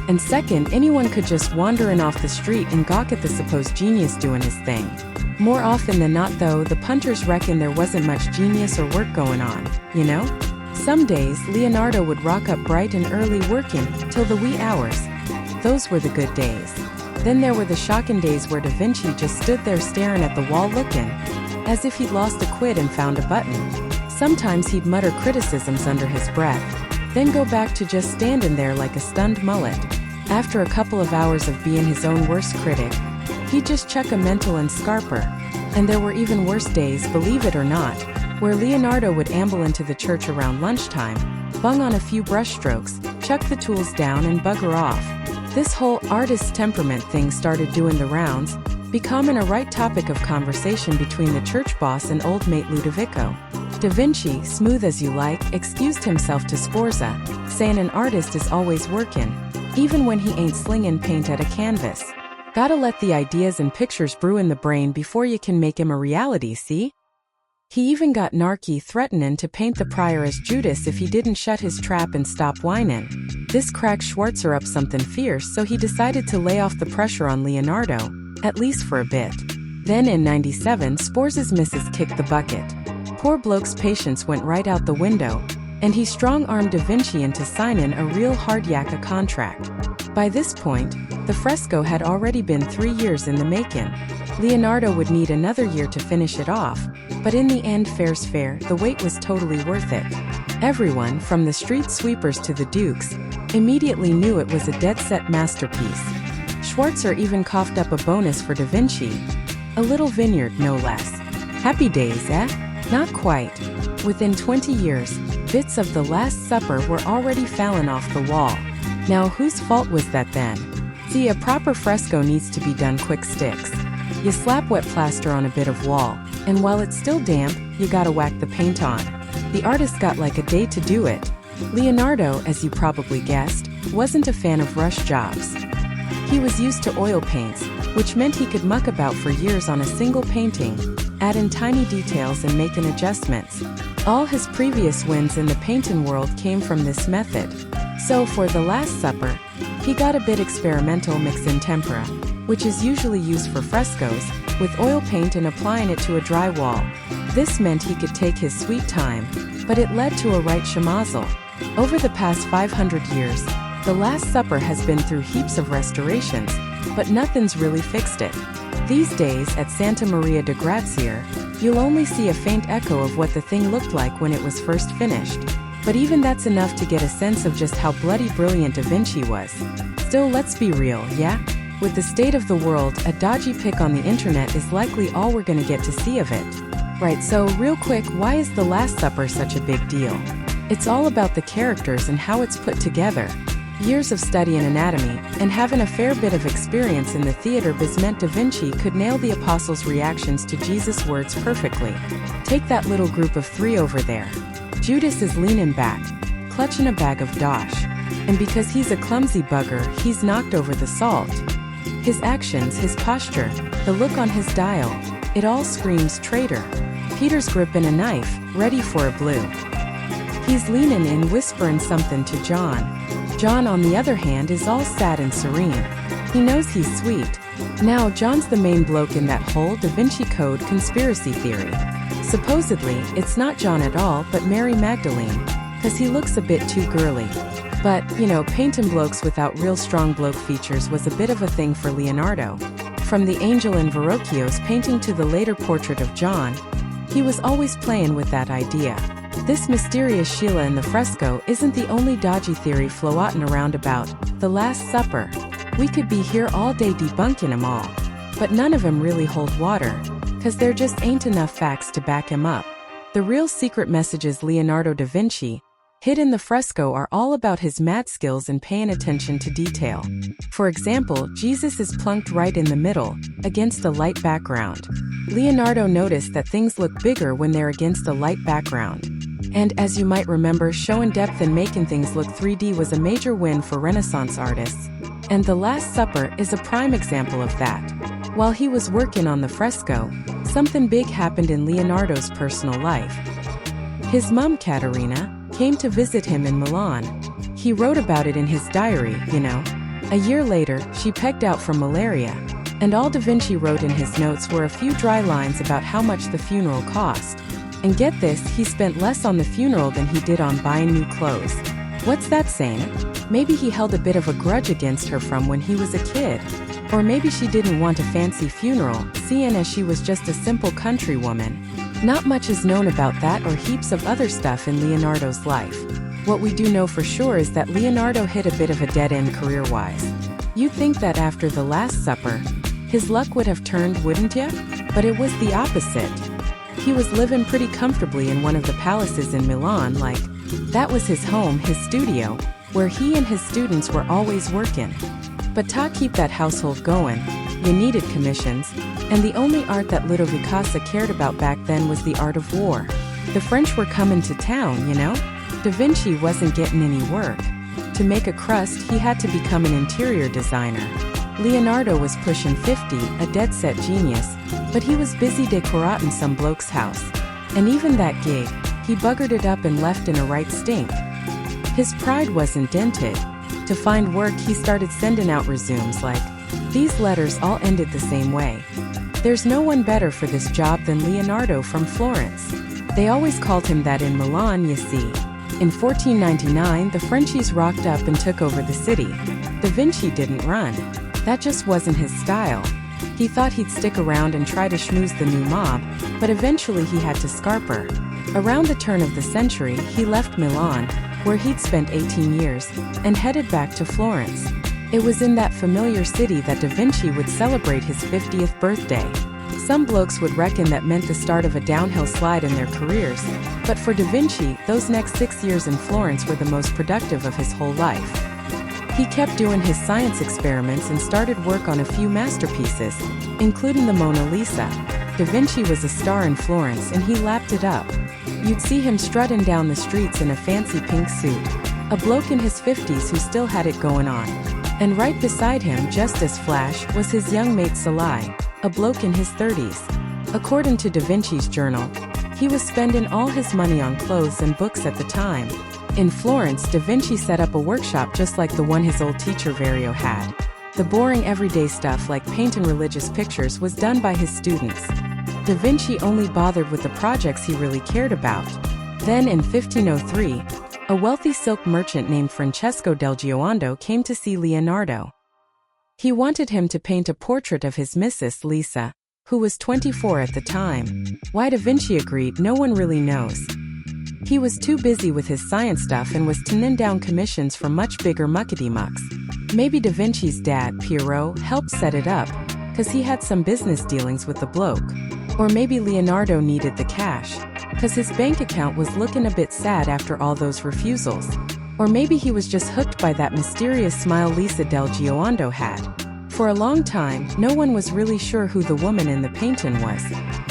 And second, anyone could just wander in off the street and gawk at the supposed genius doing his thing. More often than not though, the punters reckon there wasn't much genius or work going on, you know? Some days, Leonardo would rock up bright and early working, till the wee hours. Those were the good days. Then there were the shocking days where Da Vinci just stood there staring at the wall looking, as if he'd lost a quid and found a button. Sometimes he'd mutter criticisms under his breath, then go back to just standing there like a stunned mullet. After a couple of hours of being his own worst critic, he'd just chuck a mental and scarper. And there were even worse days, believe it or not, where Leonardo would amble into the church around lunchtime, bung on a few brushstrokes, chuck the tools down and bugger off. This whole artist temperament thing started doing the rounds, becoming a right topic of conversation between the church boss and old mate Ludovico. Da Vinci, smooth as you like, excused himself to Sforza, saying an artist is always working, even when he ain't slinging paint at a canvas. Gotta let the ideas and pictures brew in the brain before you can make him a reality, see? He even got narky threatening to paint the prior as Judas if he didn't shut his trap and stop whining. This cracked Schwarzer up something fierce, so he decided to lay off the pressure on Leonardo, at least for a bit. Then in '97, Sforza's missus kicked the bucket. Poor bloke's patience went right out the window, and he strong-armed Da Vinci into signing a real hard yakka contract. By this point, the fresco had already been 3 years in the making. Leonardo would need another year to finish it off, but in the end, fair's fair, the wait was totally worth it. Everyone, from the street sweepers to the dukes, immediately knew it was a dead-set masterpiece. Schwarzer even coughed up a bonus for Da Vinci. A little vineyard, no less. Happy days, eh? Not quite. Within 20 years, bits of the Last Supper were already falling off the wall. Now whose fault was that then? See, a proper fresco needs to be done quick sticks. You slap wet plaster on a bit of wall, and while it's still damp, you gotta whack the paint on. The artist got like a day to do it. Leonardo, as you probably guessed, wasn't a fan of rush jobs. He was used to oil paints, which meant he could muck about for years on a single painting, add in tiny details and making adjustments. All his previous wins in the painting world came from this method. So for the Last Supper, he got a bit experimental mixing tempera, which is usually used for frescoes, with oil paint and applying it to a dry wall. This meant he could take his sweet time, but it led to a right schmozzle. Over the past 500 years, the Last Supper has been through heaps of restorations, but nothing's really fixed it. These days at Santa Maria de Grazier, you'll only see a faint echo of what the thing looked like when it was first finished. But even that's enough to get a sense of just how bloody brilliant Da Vinci was. Still, let's be real, yeah? With the state of the world, a dodgy pic on the internet is likely all we're gonna get to see of it. Right, so real quick, why is the Last Supper such a big deal? It's all about the characters and how it's put together. Years of study in anatomy, and having a fair bit of experience in the theater biz meant Da Vinci could nail the apostles' reactions to Jesus' words perfectly. Take that little group of three over there. Judas is leaning back, clutching a bag of dosh. And because he's a clumsy bugger, he's knocked over the salt. His actions, his posture, the look on his dial, it all screams traitor. Peter's gripping a knife, ready for a blue. He's leaning in, whispering something to John. John, on the other hand, is all sad and serene. He knows he's sweet. Now, John's the main bloke in that whole Da Vinci Code conspiracy theory. Supposedly, it's not John at all, but Mary Magdalene, 'cause he looks a bit too girly. But, you know, painting blokes without real strong bloke features was a bit of a thing for Leonardo. From the angel in Verrocchio's painting to the later portrait of John, he was always playing with that idea. This mysterious Sheila in the fresco isn't the only dodgy theory floating around about the Last Supper. We could be here all day debunking them all. But none of them really hold water, 'cause there just ain't enough facts to back him up. The real secret messages Leonardo da Vinci hid in the fresco are all about his mad skills in paying attention to detail. For example, Jesus is plunked right in the middle, against a light background. Leonardo noticed that things look bigger when they're against a light background. And as you might remember, showing depth and making things look 3D was a major win for Renaissance artists. And the Last Supper is a prime example of that. While he was working on the fresco, something big happened in Leonardo's personal life. His mum, Caterina, came to visit him in Milan. He wrote about it in his diary, you know. A year later, she pegged out from malaria, and all Da Vinci wrote in his notes were a few dry lines about how much the funeral cost. And get this, he spent less on the funeral than he did on buying new clothes. What's that saying? Maybe he held a bit of a grudge against her from when he was a kid. Or maybe she didn't want a fancy funeral, seeing as she was just a simple countrywoman. Not much is known about that or heaps of other stuff in Leonardo's life. What we do know for sure is that Leonardo hit a bit of a dead end career-wise. You'd think that after the Last Supper, his luck would have turned, wouldn't ya? But it was the opposite. He was living pretty comfortably in one of the palaces in Milan, like, that was his home, his studio, where he and his students were always working. But to keep that household going, you needed commissions, and the only art that Ludovicasa cared about back then was the art of war. The French were coming to town, you know? Da Vinci wasn't getting any work. To make a crust, he had to become an interior designer. Leonardo was pushing 50, a dead-set genius, but he was busy decorating some bloke's house. And even that gig, he buggered it up and left in a right stink. His pride wasn't dented. To find work, he started sending out resumes like, these letters all ended the same way. There's no one better for this job than Leonardo from Florence. They always called him that in Milan, you see. In 1499, the Frenchies rocked up and took over the city. Da Vinci didn't run. That just wasn't his style. He thought he'd stick around and try to schmooze the new mob, but eventually he had to scarper. Around the turn of the century, he left Milan, where he'd spent 18 years, and headed back to Florence. It was in that familiar city that Da Vinci would celebrate his 50th birthday. Some blokes would reckon that meant the start of a downhill slide in their careers, but for Da Vinci, those next 6 years in Florence were the most productive of his whole life. He kept doing his science experiments and started work on a few masterpieces, including the Mona Lisa. Da Vinci was a star in Florence and he lapped it up. You'd see him strutting down the streets in a fancy pink suit, a bloke in his 50s who still had it going on. And right beside him, just as flash, was his young mate Salai, a bloke in his 30s. According to Da Vinci's journal, He was spending all his money on clothes and books at the time. In Florence, Da Vinci set up a workshop just like the one his old teacher Vario had. The boring everyday stuff like painting religious pictures was done by his students. Da Vinci only bothered with the projects he really cared about. Then in 1503, a wealthy silk merchant named Francesco del Gioiondo came to see Leonardo. He wanted him to paint a portrait of his Mrs. Lisa, who was 24 at the time. Why Da Vinci agreed, no one really knows. He was too busy with his science stuff and was turning down commissions for much bigger muckety-mucks. Maybe Da Vinci's dad, Piero, helped set it up, cause he had some business dealings with the bloke. Or maybe Leonardo needed the cash, cause his bank account was looking a bit sad after all those refusals. Or maybe he was just hooked by that mysterious smile Lisa del Gioiondo had. For a long time, no one was really sure who the woman in the painting was.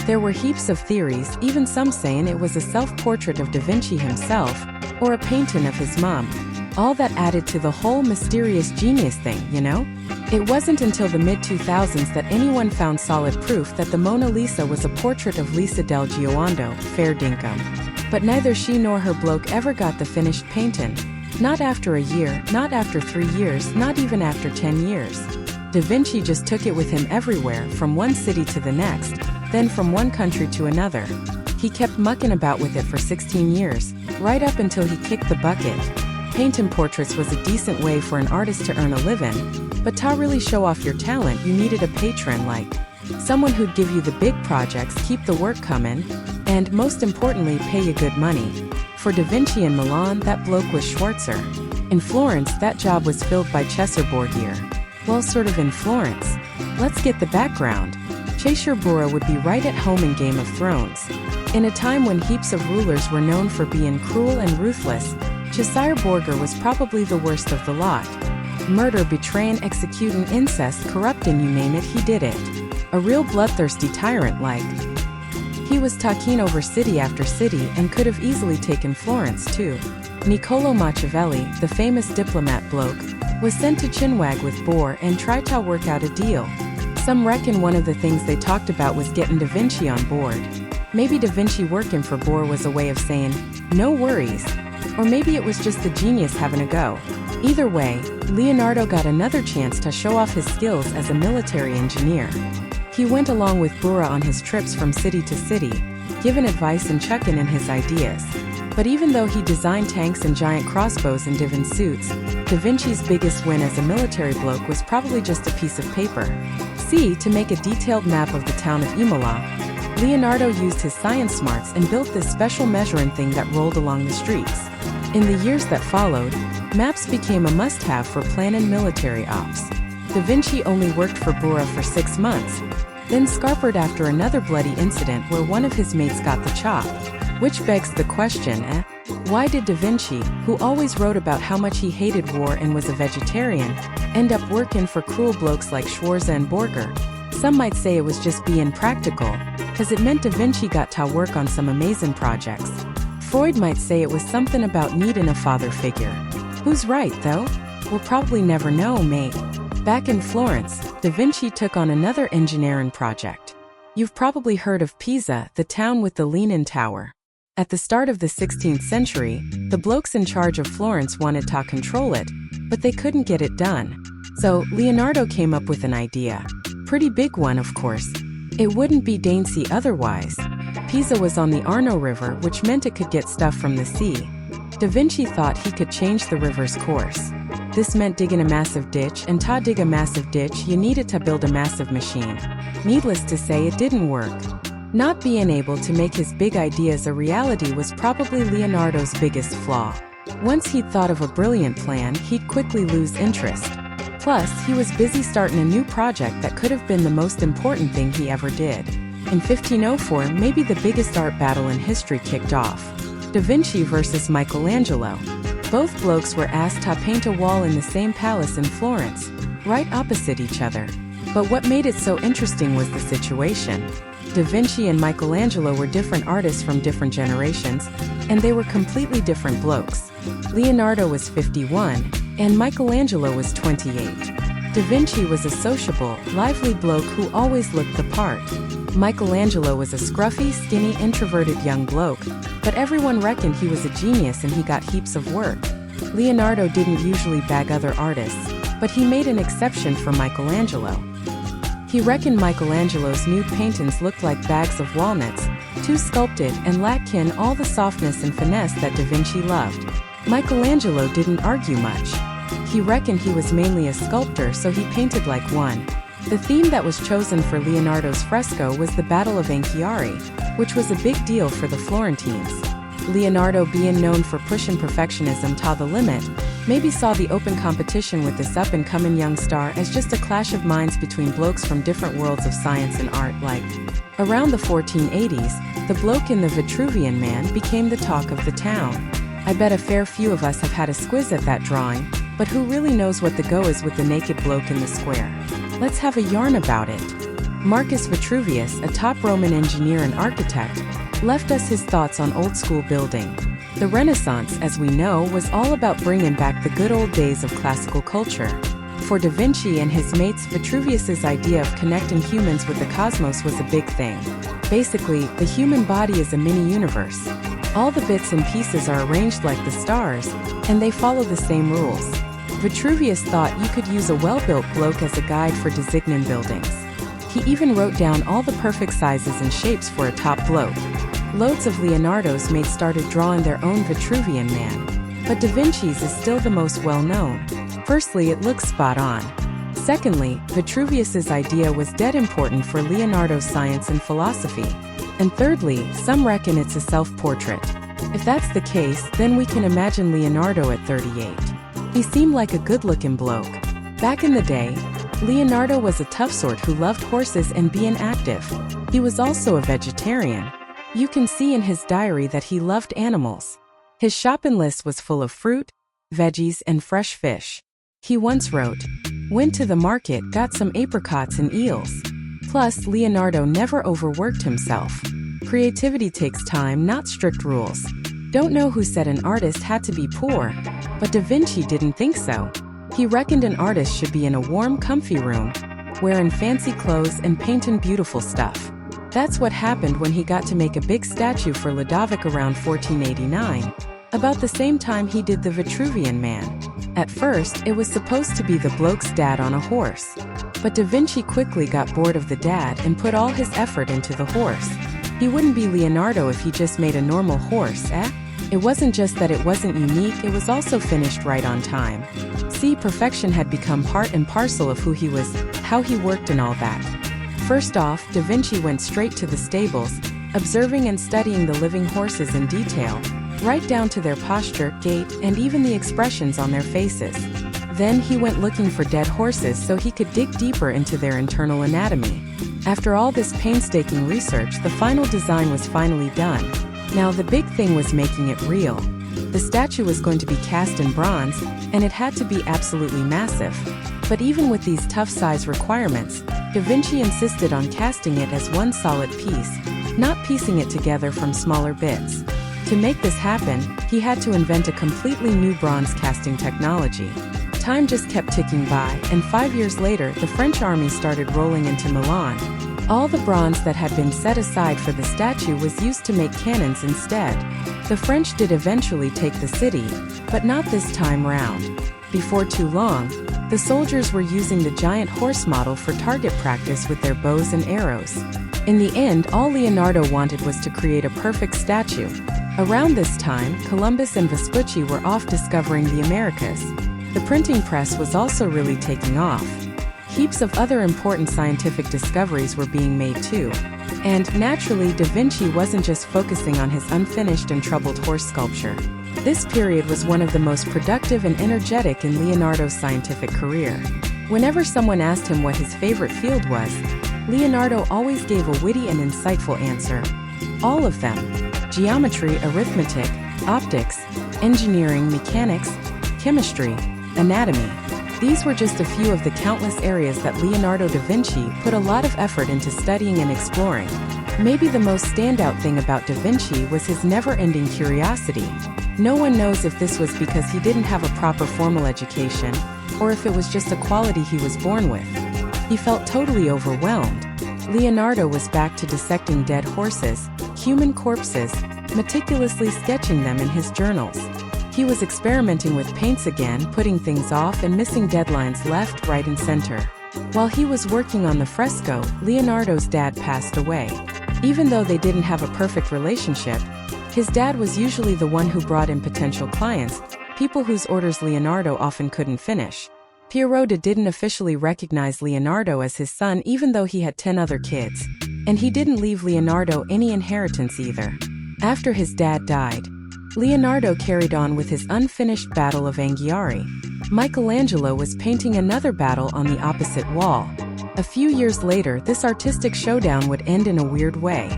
There were heaps of theories, even some saying it was a self-portrait of Da Vinci himself, or a painting of his mom. All that added to the whole mysterious genius thing, you know? It wasn't until the mid-2000s that anyone found solid proof that the Mona Lisa was a portrait of Lisa del Gioiondo, fair dinkum. But neither she nor her bloke ever got the finished painting. Not after a year, not after 3 years, not even after 10 years. Da Vinci just took it with him everywhere, from one city to the next, then from one country to another. He kept mucking about with it for 16 years, right up until he kicked the bucket. Painting portraits was a decent way for an artist to earn a living, but to really show off your talent, you needed a patron, like someone who'd give you the big projects, keep the work coming, and most importantly, pay you good money. For Da Vinci in Milan, that bloke was Schwarzer. In Florence, that job was filled by Cesare Borgia. Well, sort of in Florence. Let's get the background. Cesare Borgia would be right at home in Game of Thrones. In a time when heaps of rulers were known for being cruel and ruthless, Cesare Borgia was probably the worst of the lot. Murder, betraying, executing, incest, corrupting, you name it, he did it. A real bloodthirsty tyrant like. He was talking over city after city and could have easily taken Florence too. Niccolò Machiavelli, the famous diplomat bloke, was sent to Chinwag with Bohr and tried to work out a deal. Some reckon one of the things they talked about was getting Da Vinci on board. Maybe Da Vinci working for Bohr was a way of saying, no worries. Or maybe it was just the genius having a go. Either way, Leonardo got another chance to show off his skills as a military engineer. He went along with Bohr on his trips from city to city, giving advice and checking in his ideas. But even though he designed tanks and giant crossbows in divin suits, Da Vinci's biggest win as a military bloke was probably just a piece of paper. See, to make a detailed map of the town of Imola, Leonardo used his science smarts and built this special measuring thing that rolled along the streets. In the years that followed, maps became a must-have for planning military ops. Da Vinci only worked for Bohr for 6 months, then scarpered after another bloody incident where one of his mates got the chop. Which begs the question, why did Da Vinci, who always wrote about how much he hated war and was a vegetarian, end up working for cruel blokes like Schwarzer and Borger? Some might say it was just being practical, cause it meant Da Vinci got to work on some amazing projects. Freud might say it was something about needing a father figure. Who's right, though? We'll probably never know, mate. Back in Florence, Da Vinci took on another engineering project. You've probably heard of Pisa, the town with the Leaning Tower. At the start of the 16th century, the blokes in charge of Florence wanted to control it, but they couldn't get it done. So, Leonardo came up with an idea. Pretty big one, of course. It wouldn't be Dainty otherwise. Pisa was on the Arno River, which meant it could get stuff from the sea. Da Vinci thought he could change the river's course. This meant digging a massive ditch, and to dig a massive ditch, you needed to build a massive machine. Needless to say, it didn't work. Not being able to make his big ideas a reality was probably Leonardo's biggest flaw. Once he'd thought of a brilliant plan, he'd quickly lose interest. Plus, he was busy starting a new project that could have been the most important thing he ever did. In 1504, maybe the biggest art battle in history kicked off. Da Vinci versus Michelangelo. Both blokes were asked to paint a wall in the same palace in Florence, right opposite each other. But what made it so interesting was the situation. Da Vinci and Michelangelo were different artists from different generations, and they were completely different blokes. Leonardo was 51, and Michelangelo was 28. Da Vinci was a sociable, lively bloke who always looked the part. Michelangelo was a scruffy, skinny, introverted young bloke, but everyone reckoned he was a genius and he got heaps of work. Leonardo didn't usually bag other artists, but he made an exception for Michelangelo. He reckoned Michelangelo's nude paintings looked like bags of walnuts, too sculpted and lacked all the softness and finesse that Da Vinci loved. Michelangelo didn't argue much. He reckoned he was mainly a sculptor, so he painted like one. The theme that was chosen for Leonardo's fresco was the Battle of Anchiari, which was a big deal for the Florentines. Leonardo, being known for pushing perfectionism to the limit, maybe saw the open competition with this up-and-coming young star as just a clash of minds between blokes from different worlds of science and art. Like, around the 1480s, the bloke in the Vitruvian Man became the talk of the town. I bet a fair few of us have had a squiz at that drawing, but who really knows what the go is with the naked bloke in the square? Let's have a yarn about it. Marcus Vitruvius, a top Roman engineer and architect, left us his thoughts on old-school building. The Renaissance, as we know, was all about bringing back the good old days of classical culture. For Da Vinci and his mates, Vitruvius's idea of connecting humans with the cosmos was a big thing. Basically, the human body is a mini-universe. All the bits and pieces are arranged like the stars, and they follow the same rules. Vitruvius thought you could use a well-built bloke as a guide for designing buildings. He even wrote down all the perfect sizes and shapes for a top bloke. Loads of Leonardo's mates started drawing their own Vitruvian Man, but Da Vinci's is still the most well-known. Firstly, it looks spot on. Secondly, Vitruvius's idea was dead important for Leonardo's science and philosophy. And thirdly, some reckon it's a self-portrait. If that's the case, then we can imagine Leonardo at 38. He seemed like a good-looking bloke. Back in the day, Leonardo was a tough sort who loved horses and being active. He was also a vegetarian. You can see in his diary that he loved animals. His shopping list was full of fruit, veggies, and fresh fish. He once wrote, "Went to the market, got some apricots and eels." Plus, Leonardo never overworked himself. Creativity takes time, not strict rules. Don't know who said an artist had to be poor, but Da Vinci didn't think so. He reckoned an artist should be in a warm, comfy room, wearing fancy clothes and painting beautiful stuff. That's what happened when he got to make a big statue for Ludovic around 1489, about the same time he did the Vitruvian Man. At first, it was supposed to be the bloke's dad on a horse. But Da Vinci quickly got bored of the dad and put all his effort into the horse. He wouldn't be Leonardo if he just made a normal horse, eh? It wasn't just that it wasn't unique, it was also finished right on time. See, perfection had become part and parcel of who he was, how he worked and all that. First off, Da Vinci went straight to the stables, observing and studying the living horses in detail, right down to their posture, gait, and even the expressions on their faces. Then he went looking for dead horses so he could dig deeper into their internal anatomy. After all this painstaking research, the final design was finally done. Now the big thing was making it real. The statue was going to be cast in bronze, and it had to be absolutely massive. But even with these tough size requirements, Da Vinci insisted on casting it as one solid piece, not piecing it together from smaller bits. To make this happen, he had to invent a completely new bronze casting technology. Time just kept ticking by, and 5 years later, the French army started rolling into Milan. All the bronze that had been set aside for the statue was used to make cannons instead. The French did eventually take the city, but not this time round. Before too long, the soldiers were using the giant horse model for target practice with their bows and arrows. In the end, all Leonardo wanted was to create a perfect statue. Around this time, Columbus and Vespucci were off discovering the Americas. The printing press was also really taking off. Heaps of other important scientific discoveries were being made too. And, naturally, Da Vinci wasn't just focusing on his unfinished and troubled horse sculpture. This period was one of the most productive and energetic in Leonardo's scientific career. Whenever someone asked him what his favorite field was, Leonardo always gave a witty and insightful answer. All of them. Geometry, arithmetic, optics, engineering, mechanics, chemistry, anatomy. These were just a few of the countless areas that Leonardo da Vinci put a lot of effort into studying and exploring. Maybe the most standout thing about Da Vinci was his never-ending curiosity. No one knows if this was because he didn't have a proper formal education, or if it was just a quality he was born with. He felt totally overwhelmed. Leonardo was back to dissecting dead horses, human corpses, meticulously sketching them in his journals. He was experimenting with paints again, putting things off and missing deadlines left, right, and center. While he was working on the fresco, Leonardo's dad passed away. Even though they didn't have a perfect relationship, his dad was usually the one who brought in potential clients, people whose orders Leonardo often couldn't finish. Pierrot didn't officially recognize Leonardo as his son even though he had 10 other kids. And he didn't leave Leonardo any inheritance either. After his dad died, Leonardo carried on with his unfinished Battle of Anghiari. Michelangelo was painting another battle on the opposite wall. A few years later, this artistic showdown would end in a weird way.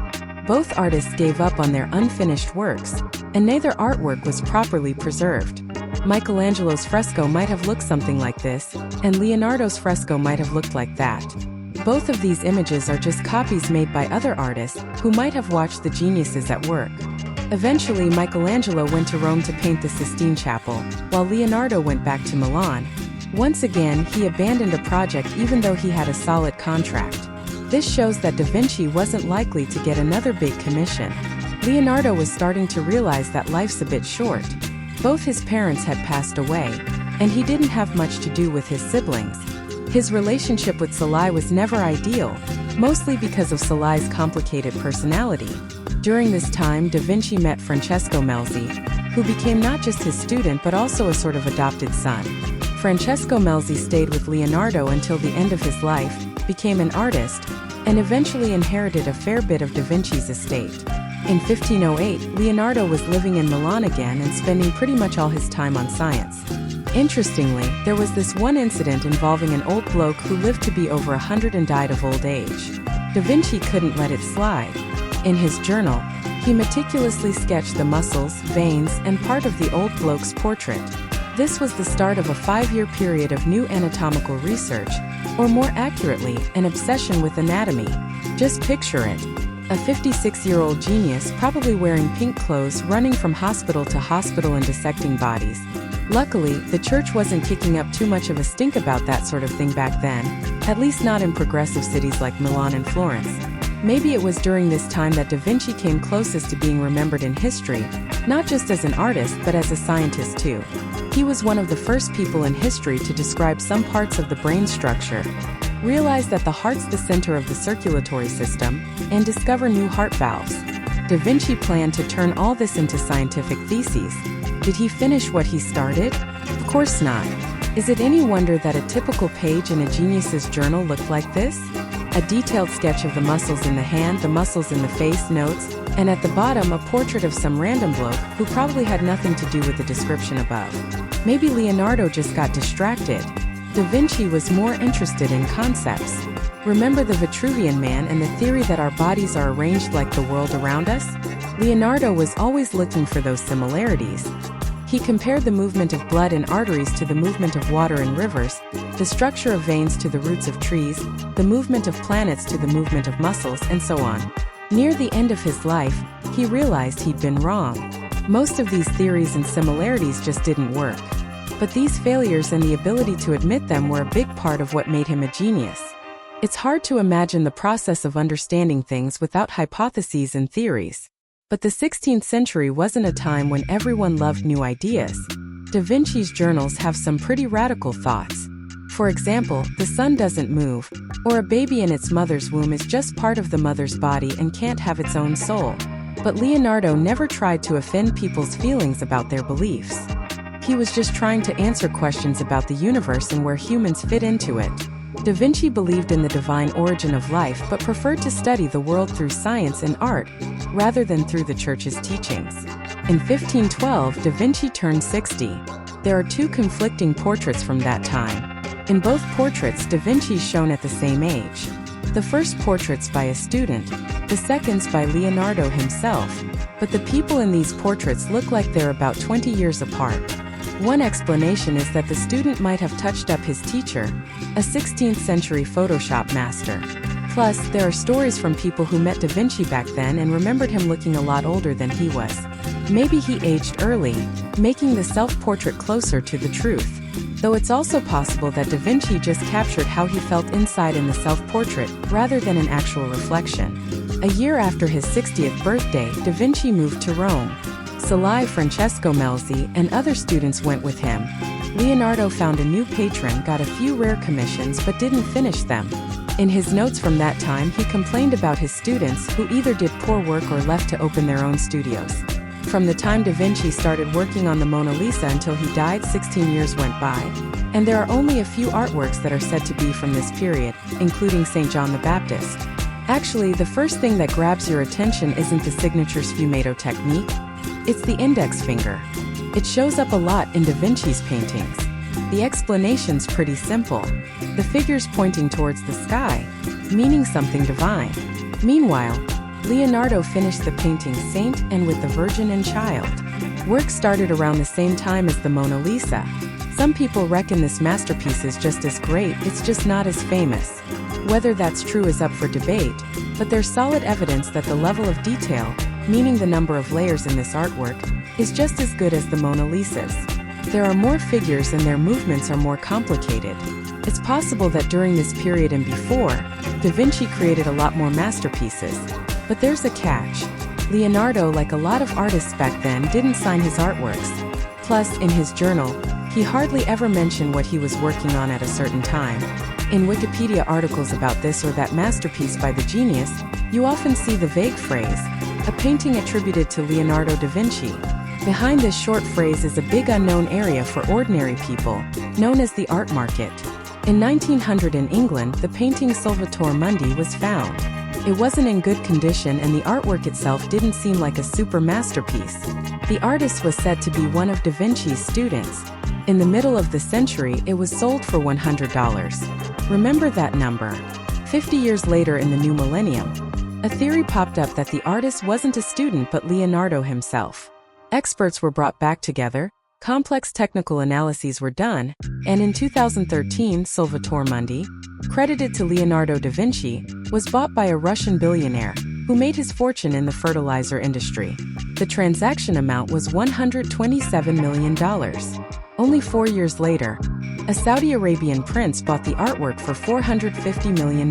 Both artists gave up on their unfinished works, and neither artwork was properly preserved. Michelangelo's fresco might have looked something like this, and Leonardo's fresco might have looked like that. Both of these images are just copies made by other artists who might have watched the geniuses at work. Eventually, Michelangelo went to Rome to paint the Sistine Chapel, while Leonardo went back to Milan. Once again, he abandoned a project even though he had a solid contract. This shows that Da Vinci wasn't likely to get another big commission. Leonardo was starting to realize that life's a bit short. Both his parents had passed away, and he didn't have much to do with his siblings. His relationship with Salai was never ideal, mostly because of Salai's complicated personality. During this time, Da Vinci met Francesco Melzi, who became not just his student but also a sort of adopted son. Francesco Melzi stayed with Leonardo until the end of his life, became an artist, and eventually inherited a fair bit of Da Vinci's estate. In 1508, Leonardo was living in Milan again and spending pretty much all his time on science. Interestingly, there was this one incident involving an old bloke who lived to be over 100 and died of old age. Da Vinci couldn't let it slide. In his journal, he meticulously sketched the muscles, veins, and part of the old bloke's portrait. This was the start of a 5-year period of new anatomical research, or more accurately, an obsession with anatomy. Just picture it. A 56-year-old genius probably wearing pink clothes running from hospital to hospital and dissecting bodies. Luckily, the church wasn't kicking up too much of a stink about that sort of thing back then, at least not in progressive cities like Milan and Florence. Maybe it was during this time that Da Vinci came closest to being remembered in history, not just as an artist but as a scientist too. He was one of the first people in history to describe some parts of the brain structure, realize that the heart's the center of the circulatory system, and discover new heart valves. Da Vinci planned to turn all this into scientific theses. Did he finish what he started? Of course not. Is it any wonder that a typical page in a genius's journal looked like this? A detailed sketch of the muscles in the hand, the muscles in the face, notes, and at the bottom a portrait of some random bloke who probably had nothing to do with the description above. Maybe Leonardo just got distracted. Da Vinci was more interested in concepts. Remember the Vitruvian Man and the theory that our bodies are arranged like the world around us? Leonardo was always looking for those similarities. He compared the movement of blood in arteries to the movement of water in rivers, the structure of veins to the roots of trees, the movement of planets to the movement of muscles, and so on. Near the end of his life, he realized he'd been wrong. Most of these theories and similarities just didn't work. But these failures and the ability to admit them were a big part of what made him a genius. It's hard to imagine the process of understanding things without hypotheses and theories. But the 16th century wasn't a time when everyone loved new ideas. Da Vinci's journals have some pretty radical thoughts. For example, the sun doesn't move, or a baby in its mother's womb is just part of the mother's body and can't have its own soul. But Leonardo never tried to offend people's feelings about their beliefs. He was just trying to answer questions about the universe and where humans fit into it. Da Vinci believed in the divine origin of life but preferred to study the world through science and art, rather than through the church's teachings. In 1512, Da Vinci turned 60. There are two conflicting portraits from that time. In both portraits, Da Vinci's shown at the same age. The first portrait's by a student, the second's by Leonardo himself, but the people in these portraits look like they're about 20 years apart. One explanation is that the student might have touched up his teacher, a 16th century Photoshop master. Plus, there are stories from people who met Da Vinci back then and remembered him looking a lot older than he was. Maybe he aged early, making the self-portrait closer to the truth. though it's also possible that Da Vinci just captured how he felt inside in the self-portrait, rather than an actual reflection. A year after his 60th birthday, Da Vinci moved to Rome. Salai Francesco Melzi and other students went with him. Leonardo found a new patron, got a few rare commissions but didn't finish them. In his notes from that time, he complained about his students who either did poor work or left to open their own studios. From the time Da Vinci started working on the Mona Lisa until he died, 16 years went by, and there are only a few artworks that are said to be from this period, including St. John the Baptist. Actually, the first thing that grabs your attention isn't the signature sfumato technique, it's the index finger. It shows up a lot in Da Vinci's paintings. The explanation's pretty simple. The figure's pointing towards the sky, meaning something divine. Meanwhile, Leonardo finished the painting Saint and with the Virgin and Child. Work started around the same time as the Mona Lisa. Some people reckon this masterpiece is just as great, it's just not as famous. Whether that's true is up for debate, but there's solid evidence that the level of detail, meaning the number of layers in this artwork, is just as good as the Mona Lisa's. There are more figures and their movements are more complicated. It's possible that during this period and before, Da Vinci created a lot more masterpieces. But there's a catch. Leonardo, like a lot of artists back then, didn't sign his artworks. Plus, in his journal, he hardly ever mentioned what he was working on at a certain time. In Wikipedia articles about this or that masterpiece by the genius, you often see the vague phrase, a painting attributed to Leonardo da Vinci. Behind this short phrase is a big unknown area for ordinary people, known as the art market. In 1900 in England, the painting Salvator Mundi was found. It wasn't in good condition and the artwork itself didn't seem like a super masterpiece. The artist was said to be one of Da Vinci's students. In the middle of the century, it was sold for $100. Remember that number. 50 years later in the new millennium, a theory popped up that the artist wasn't a student but Leonardo himself. Experts were brought back together, complex technical analyses were done, and in 2013, Salvator Mundi, credited to Leonardo da Vinci, was bought by a Russian billionaire who made his fortune in the fertilizer industry. The transaction amount was $127 million. Only 4 years later, a Saudi Arabian prince bought the artwork for $450 million.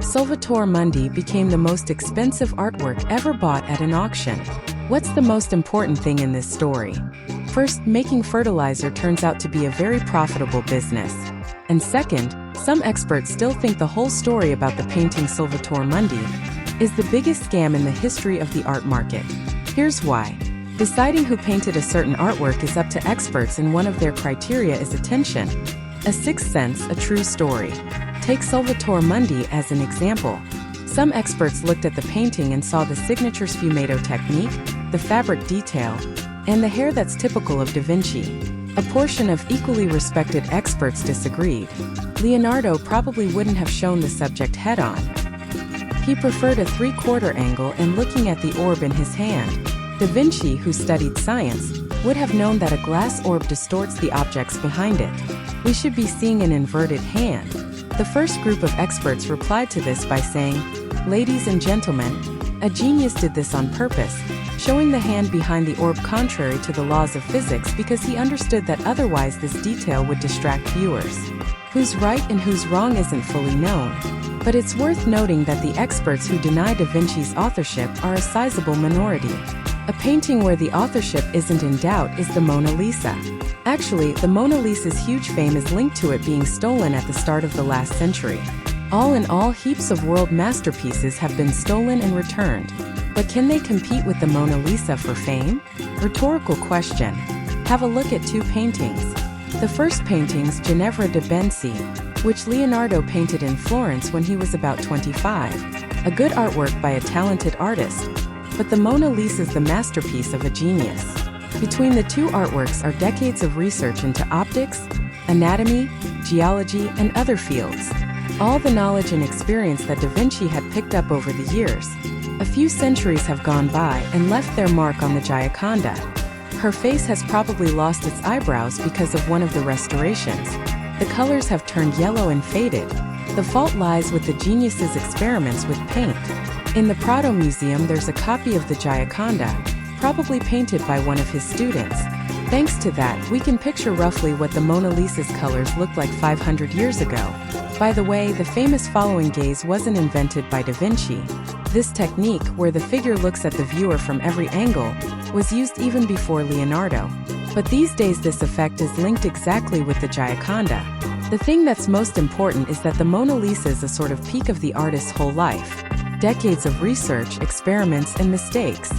Salvator Mundi became the most expensive artwork ever bought at an auction. What's the most important thing in this story? First, making fertilizer turns out to be a very profitable business. And second, some experts still think the whole story about the painting Salvator Mundi is the biggest scam in the history of the art market. Here's why. Deciding who painted a certain artwork is up to experts, and one of their criteria is attention. A sixth sense, a true story. Take Salvator Mundi as an example. Some experts looked at the painting and saw the signature sfumato technique, the fabric detail, and the hair that's typical of Da Vinci. A portion of equally respected experts disagreed. Leonardo probably wouldn't have shown the subject head-on. He preferred a three-quarter angle and looking at the orb in his hand. Da Vinci, who studied science, would have known that a glass orb distorts the objects behind it. We should be seeing an inverted hand. The first group of experts replied to this by saying, "Ladies and gentlemen, a genius did this on purpose, showing the hand behind the orb contrary to the laws of physics because he understood that otherwise this detail would distract viewers." Who's right and who's wrong isn't fully known. But it's worth noting that the experts who deny Da Vinci's authorship are a sizable minority. A painting where the authorship isn't in doubt is the Mona Lisa. Actually, the Mona Lisa's huge fame is linked to it being stolen at the start of the last century. All in all, heaps of world masterpieces have been stolen and returned. But can they compete with the Mona Lisa for fame? Rhetorical question. Have a look at two paintings. The first painting's Ginevra de' Benci, which Leonardo painted in Florence when he was about 25. A good artwork by a talented artist. But the Mona Lisa's the masterpiece of a genius. Between the two artworks are decades of research into optics, anatomy, geology, and other fields. All the knowledge and experience that Da Vinci had picked up over the years. A few centuries have gone by and left their mark on the Gioconda. Her face has probably lost its eyebrows because of one of the restorations. The colors have turned yellow and faded. The fault lies with the genius's experiments with paint. In the Prado Museum there's a copy of the Gioconda, probably painted by one of his students. Thanks to that, we can picture roughly what the Mona Lisa's colors looked like 500 years ago. By the way, the famous following gaze wasn't invented by Da Vinci. This technique, where the figure looks at the viewer from every angle, was used even before Leonardo. But these days this effect is linked exactly with the Gioconda. The thing that's most important is that the Mona Lisa is a sort of peak of the artist's whole life. Decades of research, experiments, and mistakes.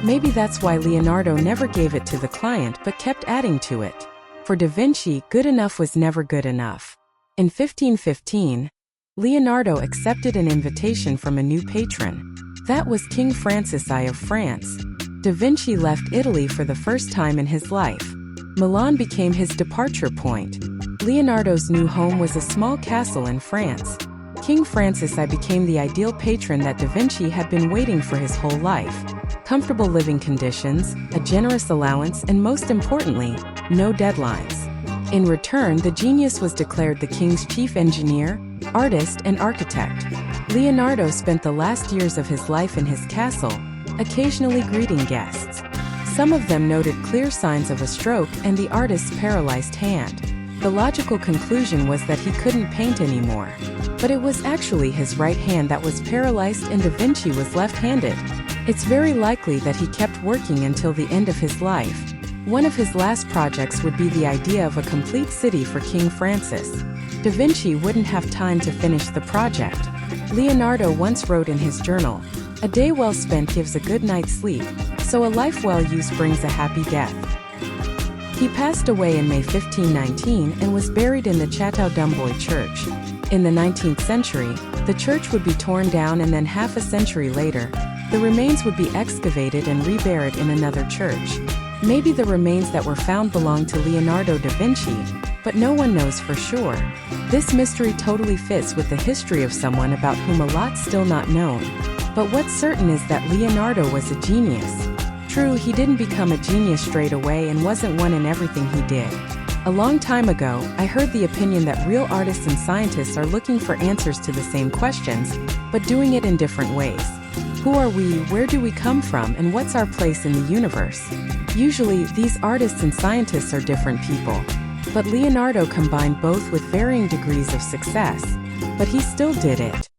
Maybe that's why Leonardo never gave it to the client but kept adding to it. For Da Vinci, good enough was never good enough. In 1515, Leonardo accepted an invitation from a new patron. That was King Francis I of France. Da Vinci left Italy for the first time in his life. Milan became his departure point. Leonardo's new home was a small castle in France. King Francis I became the ideal patron that Da Vinci had been waiting for his whole life. Comfortable living conditions, a generous allowance, and most importantly, no deadlines. In return, the genius was declared the king's chief engineer, artist, and architect. Leonardo spent the last years of his life in his castle, occasionally greeting guests. Some of them noted clear signs of a stroke and the artist's paralyzed hand. The logical conclusion was that he couldn't paint anymore. But it was actually his right hand that was paralyzed and Da Vinci was left-handed. It's very likely that he kept working until the end of his life. One of his last projects would be the idea of a complete city for King Francis. Da Vinci wouldn't have time to finish the project. Leonardo once wrote in his journal, "A day well spent gives a good night's sleep, so a life well used brings a happy death." He passed away in May 1519 and was buried in the Château d'Amboise church. In the 19th century, the church would be torn down, and then half a century later, the remains would be excavated and reburied in another church. Maybe the remains that were found belonged to Leonardo da Vinci, but no one knows for sure. This mystery totally fits with the history of someone about whom a lot's still not known. But what's certain is that Leonardo was a genius. True, he didn't become a genius straight away and wasn't one in everything he did. A long time ago, I heard the opinion that real artists and scientists are looking for answers to the same questions, but doing it in different ways. Who are we, where do we come from, and what's our place in the universe? Usually, these artists and scientists are different people. But Leonardo combined both with varying degrees of success. But he still did it.